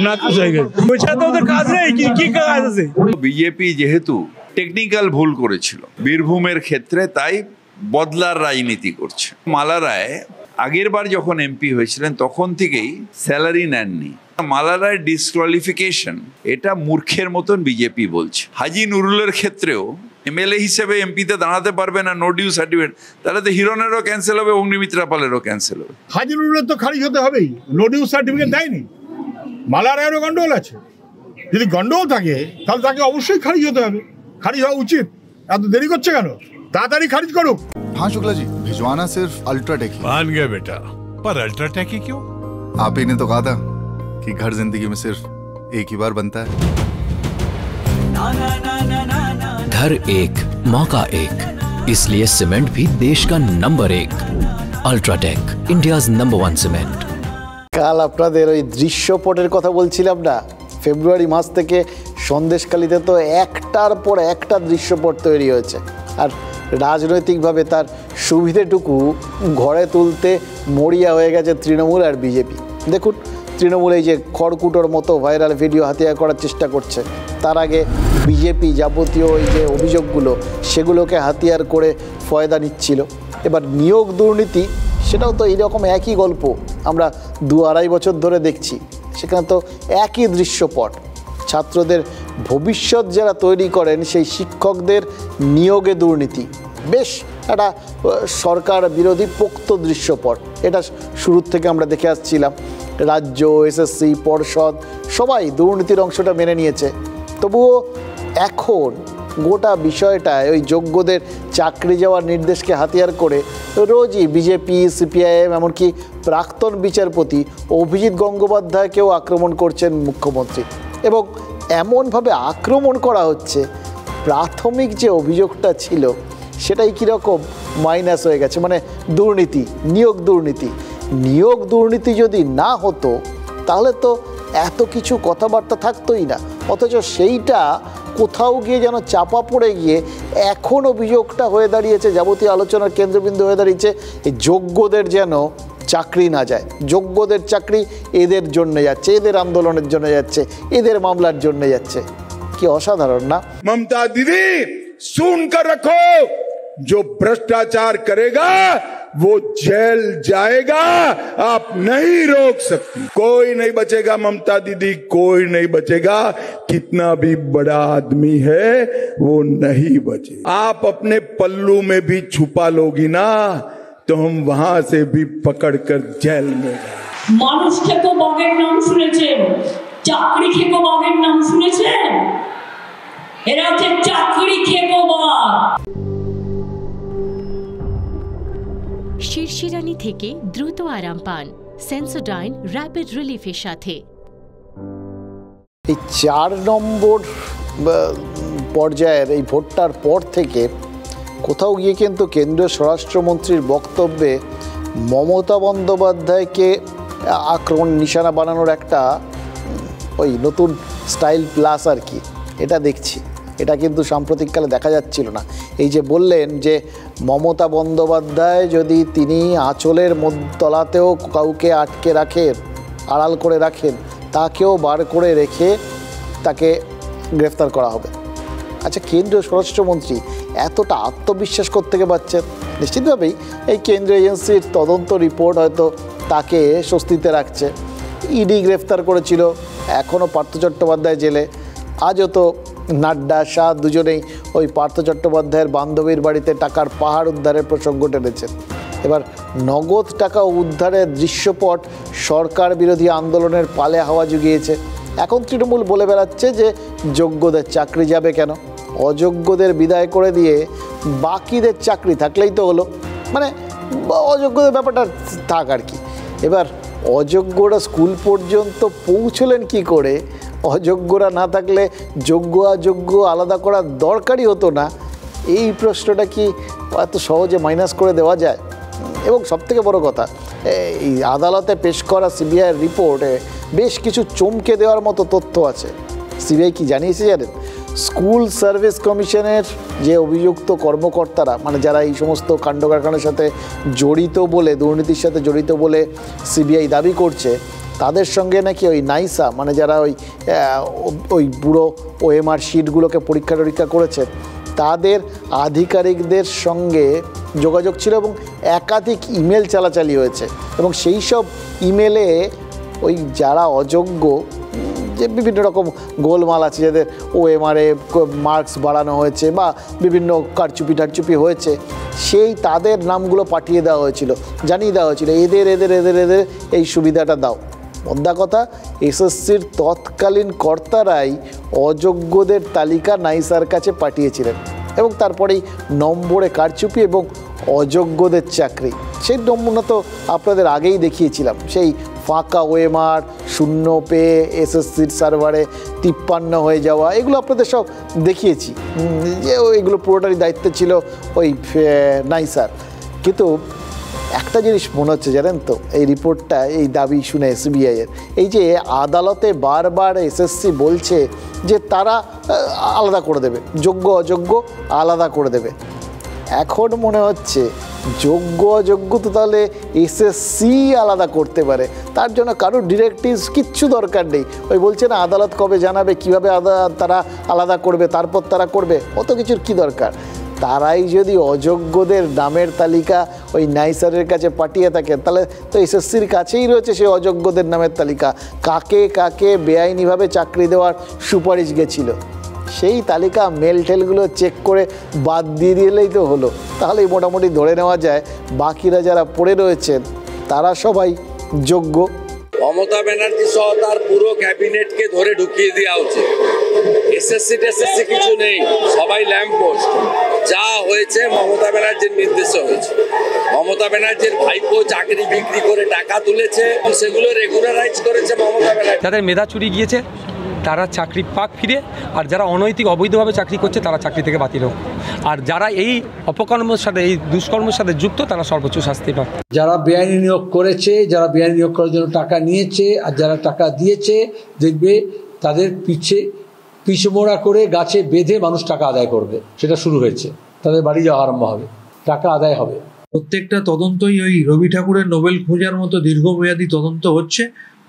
নাকচ হয়ে গেছে। ওইটা তো ওদের কাজ নেই, কি কাজ আছে? বিজেপি যেহেতু টেকনিক্যাল ভুল করেছিল বীরভূমের ক্ষেত্রে, তাই বদলার রাজনীতি করছে। মালা রায় আগের বার যখন এমপি হয়েছিলেন তখন থেকেই স্যালারি নেননি। মালা রায় ডিসকোয়ালিফিকেশন, এটা মূর্খের মতন বিজেপি বলছে। হাজি নুরুলের ক্ষেত্রেও এমএলএ হিসেবে এমপিতে দাঁড়াতে পারবে না, নো ডিউ সার্টিফিকেট, তাহলে তো হিরণেরও ক্যান্সেল হবে, অগ্নিমিত্রা পালেরও ক্যান্সেল হবে। হাজি নুরুলের তো খারিজ হতে হবেই, নো ডিউ সার্টিফিকেট দেয়নি। মালা রায়েরও গন্ডগোল আছে, যদি গন্ডগোল থাকে তাহলে তাকে অবশ্যই খারিজ হতে হবে, খারিজ হওয়া উচিত। এত দেরি করছে কেন? তাড়াতাড়ি খারিজ করুক। हाँ शुक्ला जी, भिजवाना सिर्फ अल्ट्राटेक ही। मान गए बेटा, पर अल्ट्राटेक ही क्यों? आप ही ने तो कहा था कि घर जिंदगी में सिर्फ एक ही बार बनता है। घर एक मौका एक, इसलिए सीमेंट भी देश का number 1। UltraTech, India's number 1 cement. কাল আপনাদের ওই দৃশ্যপটের কথা বলছিলাম না, ফেব্রুয়ারি মাস থেকে সন্দেশখালিতে তো একটার পর একটা দৃশ্যপট তৈরি হয়েছে, আর রাজনৈতিকভাবে তার সুবিধেটুকু ঘরে তুলতে মরিয়া হয়ে গেছে তৃণমূল আর বিজেপি। দেখুন, তৃণমূল এই যে খড়কুটোর মতো ভাইরাল ভিডিও হাতিয়ার করার চেষ্টা করছে, তার আগে বিজেপি যাবতীয় ওই যে অভিযোগগুলো সেগুলোকে হাতিয়ার করে ফয়দা নিচ্ছিল। এবার নিয়োগ দুর্নীতি, সেটাও তো এইরকম একই গল্প আমরা 2-2.5 বছর ধরে দেখছি। সেখানে তো একই দৃশ্যপট, ছাত্রদের ভবিষ্যৎ যারা তৈরি করেন সেই শিক্ষকদের নিয়োগে দুর্নীতি। বেশ একটা সরকার বিরোধী পোক্ত দৃশ্যপট, এটা শুরুর থেকে আমরা দেখে আসছিলাম। রাজ্য, এসএসসি, পর্ষদ সবাই দুর্নীতির অংশটা মেনে নিয়েছে। তবুও এখন গোটা বিষয়টায় ওই যোগ্যদের চাকরি যাওয়ার নির্দেশকে হাতিয়ার করে রোজই বিজেপি, সিপিআইএম, এমনকি প্রাক্তন বিচারপতি অভিজিৎ গঙ্গোপাধ্যায়কেও আক্রমণ করছেন মুখ্যমন্ত্রী। এবং এমনভাবে আক্রমণ করা হচ্ছে, প্রাথমিক যে অভিযোগটা ছিল সেটাই কীরকম মাইনাস হয়ে গেছে। মানে দুর্নীতি, নিয়োগ দুর্নীতি যদি না হতো তাহলে তো এত কিছু কথাবার্তা থাকতোই না। অথচ সেইটা কোথাও গিয়ে যেন চাপা পড়ে গিয়ে এখন অভিযোগটা হয়ে দাঁড়িয়েছে, যাবতীয় আলোচনার কেন্দ্রবিন্দু হয়ে দাঁড়িয়েছে এই যোগ্যদের যেন চাকরি না যায়। যোগ্যদের চাকরি এদের জন্য যাচ্ছে, এদের আন্দোলনের জন্য যাচ্ছে, এদের মামলার জন্য যাচ্ছে। কি অসাধারণ না? ममता दीदी सुन कर रखो, जो भ्रष्टाचार करेगा वो जेल जाएगा, आप नहीं रोक सकती। कोई नहीं बचेगा ममता दीदी, कोई नहीं बचेगा। कितना भी बड़ा आदमी है वो नहीं बचे। आप अपने पल्लू में भी छुपा लोगी ना तो हम वहां से भी पकड़कर जेल में। মানুষ খেকো বাঘের নাম শুনেছেন, চাকরি খেকো বাঘের নাম শুনেছেন? এরা হচ্ছে চাকরি খেকো বাঘ। শিরশিরানি থেকে দ্রুত আরাম পান সেন্সোডাইন র্যাপিড রিলিফের সাথে। এই 4 নম্বর পর্যায়ের এই ভোটটার পর থেকে কোথাও গিয়ে কিন্তু কেন্দ্রীয় স্বরাষ্ট্রমন্ত্রীর বক্তব্যে মমতা বন্দ্যোপাধ্যায়কে আক্রমণ নিশানা বানানোর একটা ওই নতুন স্টাইল প্লাস আর কি, এটা দেখছি। এটা কিন্তু সাম্প্রতিককালে দেখা যাচ্ছিল না। এই যে বললেন যে মমতা বন্দ্যোপাধ্যায় যদি তিনি আঁচলের তলাতেও কাউকে আটকে রাখেন, আড়াল করে রাখেন, তাকেও বার করে রেখে তাকে গ্রেফতার করা হবে। আচ্ছা, কেন্দ্রীয় স্বরাষ্ট্রমন্ত্রী এতটা আত্মবিশ্বাস কোত্থেকে পাচ্ছেন? নিশ্চিতভাবেই এই কেন্দ্রীয় এজেন্সির তদন্ত রিপোর্ট হয়তো তাকে স্বস্তিতে রাখছে। ইডি গ্রেফতার করেছিল, এখনও পার্থ চট্টোপাধ্যায় জেলে। আজও তো নাড্ডা, শাহ দুজনেই ওই পার্থ চট্টোপাধ্যায়ের বান্ধবীর বাড়িতে টাকার পাহাড় উদ্ধারের প্রসঙ্গ টেনেছেন। এবার নগদ টাকা উদ্ধারের দৃশ্যপট সরকার বিরোধী আন্দোলনের পালে হাওয়া জুগিয়েছে। এখন তৃণমূল বলে বেড়াচ্ছে যে যোগ্যদের চাকরি যাবে কেন, অযোগ্যদের বিদায় করে দিয়ে বাকিদের চাকরি থাকলেই তো হলো। মানে অযোগ্যদের ব্যাপারটা থাক আর কি। এবার অযোগ্যরা স্কুল পর্যন্ত পৌঁছলেন কি করে? অযোগ্যরা না থাকলে যোগ্য অযোগ্য আলাদা করার দরকারই হতো না। এই প্রশ্নটা কি এত সহজে মাইনাস করে দেওয়া যায়? এবং সবথেকে বড় কথা, এই আদালতে পেশ করা সিবিআইয়ের রিপোর্টে বেশ কিছু চমকে দেওয়ার মতো তথ্য আছে। সিবিআই কি জানিয়েছে জানেন? স্কুল সার্ভিস কমিশনের যে অভিযুক্ত কর্মকর্তারা, মানে যারা এই সমস্ত কাণ্ড কারখানার সাথে জড়িত বলে, দুর্নীতির সাথে জড়িত বলে সিবিআই দাবি করছে, তাদের সঙ্গে নাকি ওই নাইসা, মানে যারা ওই পুরো ওএমআর শিটগুলোকে পরীক্ষা টরীক্ষা করেছে, তাদের আধিকারিকদের সঙ্গে যোগাযোগ ছিল এবং একাধিক ইমেল চালাচালি হয়েছে এবং সেই সব ইমেলে ওই যারা অযোগ্য, যে বিভিন্ন রকম গোলমাল আছে, যাদের OMR-এ মার্কস বাড়ানো হয়েছে বা বিভিন্ন কারচুপি টারচুপি হয়েছে, সেই তাদের নামগুলো পাঠিয়ে দেওয়া হয়েছিল, জানিয়ে দেওয়া হয়েছিল এদের এদের এদের এদের এই সুবিধাটা দাও। মোদ্দা কথা, এসএসসির তৎকালীন কর্তারাই অযোগ্যদের তালিকা নাইসার কাছে পাঠিয়েছিলেন এবং তারপরেই নম্বরে কারচুপি এবং অযোগ্যদের চাকরি। সেই নমুনা তো আপনাদের আগেই দেখিয়েছিলাম, সেই ফাঁকা OMR, শূন্য পেয়ে এসএসসির সার্ভারে 53 হয়ে যাওয়া, এগুলো আপনাদের সব দেখিয়েছি যে এগুলো পুরোটারই দায়িত্ব ছিল ওই নাইসার। কিন্তু একটা জিনিস মনে হচ্ছে জানেন তো, এই রিপোর্টটা, এই দাবি শুনে SBI-এর, এই যে আদালতে বারবার এসএসসি বলছে যে তারা আলাদা করে দেবে, যোগ্য অযোগ্য আলাদা করে দেবে, এখন মনে হচ্ছে যোগ্য অযোগ্য তো তাহলে এসএসসি আলাদা করতে পারে, তার জন্য কারোর ডিরেক্টিভস কিচ্ছু দরকার নেই। ওই বলছে না আদালত কবে জানাবে, কীভাবে তারা আলাদা করবে, তারপর তারা করবে, অত কিছুর কি দরকার। তারাই যদি অযোগ্যদের নামের তালিকা ওই নাইসারের কাছে পাঠিয়ে থাকে, তাহলে তো এসএসসির কাছেই রয়েছে সেই অযোগ্যদের নামের তালিকা, কাকে কাকে বেআইনিভাবে চাকরি দেওয়ার সুপারিশ গেছিল, সেই তালিকা মেল টেলগুলো চেক করে বাদ দিয়ে দিলেই তো হলো। তাহলেই মোটামুটি ধরে নেওয়া যায় বাকিরা যারা পড়ে রয়েছেন তারা সবাই যোগ্য। মমতা ব্যানার্জি সহ তার পুরো ক্যাবিনেটকে ধরে ঢুকিয়ে দেওয়া উচিত। এসএসসি টেসএসসি কিছু নেই, সবাই ল্যাম্প পোস্ট। যা হয়েছে মমতা ব্যানার্জির নির্দেশে হয়েছে। মমতা ব্যানার্জির ভাইপো চাকরি বিক্রি করে টাকা তুলেছে, সেগুলো রেগুলারাইজ করেছে মমতা ব্যানার্জি। যাদের মেধা চুরি গিয়েছে তারা চাকরি পাক ফিরে, আর যারা অনৈতিক অবৈধভাবে চাকরি করছে তারা চাকরি থেকে বাতিল হোক, আর যারা এই অপকর্মের সাথে, এই দুষ্কর্মের সাথে যুক্ত, তারা সর্বোচ্চ শাস্তি পাক। যারা বেআইনি নিয়োগ করেছে, যারা বেআইনি নিয়োগ করার জন্য টাকা নিয়েছে আর যারা টাকা দিয়েছে, দেখবে তাদের পিছে মোড়া করে গাছে বেঁধে মানুষ টাকা আদায় করবে, সেটা শুরু হয়েছে, তাদের বাড়ি যাওয়া আরম্ভ হবে, টাকা আদায় হবে। প্রত্যেকটা তদন্তই ওই রবি ঠাকুরের নোবেল খোঁজার মতো দীর্ঘমেয়াদী তদন্ত হচ্ছে।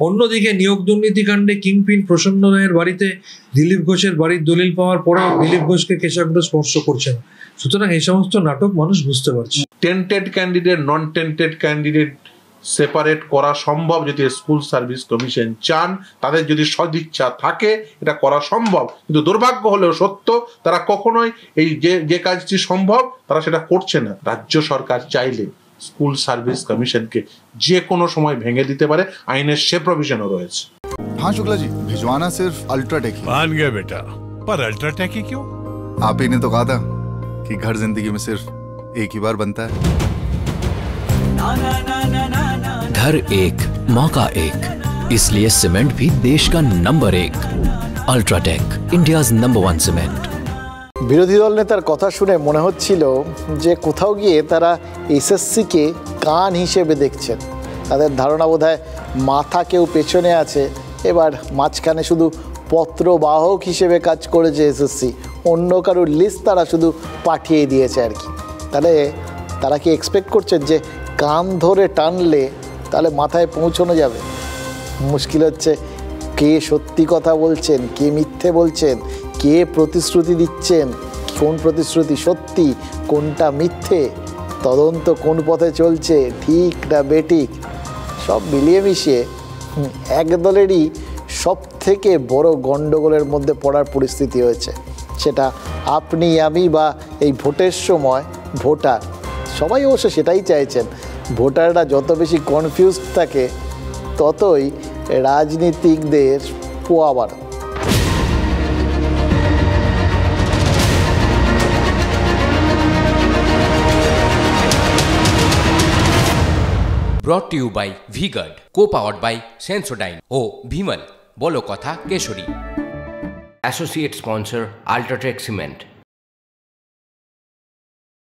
অন্যদিকে নিয়োগ দুর্নীতিকাণ্ডে কিংপিন প্রসন্ন রায়ের বাড়িতে দিলীপ ঘোষের বাড়ির দলিল পাওয়ার পরেও দিলীপ ঘোষকে কেশাগ্র স্পর্শ করছে না। সুতরাং এই সমস্ত নাটক মানুষ বুঝতে পারছে। Tainted candidate, non tainted candidate separate করা সম্ভব যদি স্কুল সার্ভিস কমিশন চান, তাদের যদি সদিচ্ছা থাকে এটা করা সম্ভব। কিন্তু দুর্ভাগ্য হলেও সত্য, তারা কখনোই এই যে কাজটি সম্ভব তারা সেটা করছে না। রাজ্য সরকার চাইলে স্কুল সার্ভিস কমিশনকে যে কোনো সময় ভেঙে দিতে পারে, আইনের সে প্রভিশনও রয়েছে। हाँ शुक्ला जी, भिजवाना सिर्फ अल्ट्राटेक ही। मान गए बेटा, पर अल्ट्राटेक ही क्यों? आप ही ने तो कहा था कि घर जिंदगी में सिर्फ एक ही बार बनता है। घर एक मौका एक, इसलिए सीमेंट भी देश का number 1। UltraTech, India's number 1 cement. বিরোধী দল নেতার কথা শুনে মনে হচ্ছিল যে কোথাও গিয়ে তারা এসএসসিকে কান হিসেবে দেখছেন। তাদের ধারণা বোধহয় মাথা কেউ পেছনে আছে, এবার মাঝখানে শুধু পত্রবাহক হিসেবে কাজ করেছে এসএসসি, অন্য কারোর লিস্ট তারা শুধু পাঠিয়ে দিয়েছে আর কি। তাহলে তারা কি এক্সপেক্ট করছেন যে কান ধরে টানলে তাহলে মাথায় পৌঁছানো যাবে? মুশকিল হচ্ছে কে সত্যি কথা বলছেন, কে মিথ্যে বলছেন, কে প্রতিশ্রুতি দিচ্ছেন, কোন প্রতিশ্রুতি সত্যি, কোনটা মিথ্যে, তদন্ত কোন পথে চলছে, ঠিক না বেঠিক, সব মিলিয়ে মিশিয়ে এক দলেরই সব থেকে বড় গণ্ডগোলের মধ্যে পড়ার পরিস্থিতি হয়েছে। সেটা আপনি, আমি বা এই ভোটের সময় ভোটার, সবাই অবশ্য সেটাই চাইছেন। ভোটাররা যত বেশি কনফিউজ থাকে ততই রাজনীতিকদের পোয়া বাড়ে। Brought to you by V-Guard, co-powered by Sensodyne O Vimal, বলো কথা কেশরী। Associate sponsor, Ultratech Cement।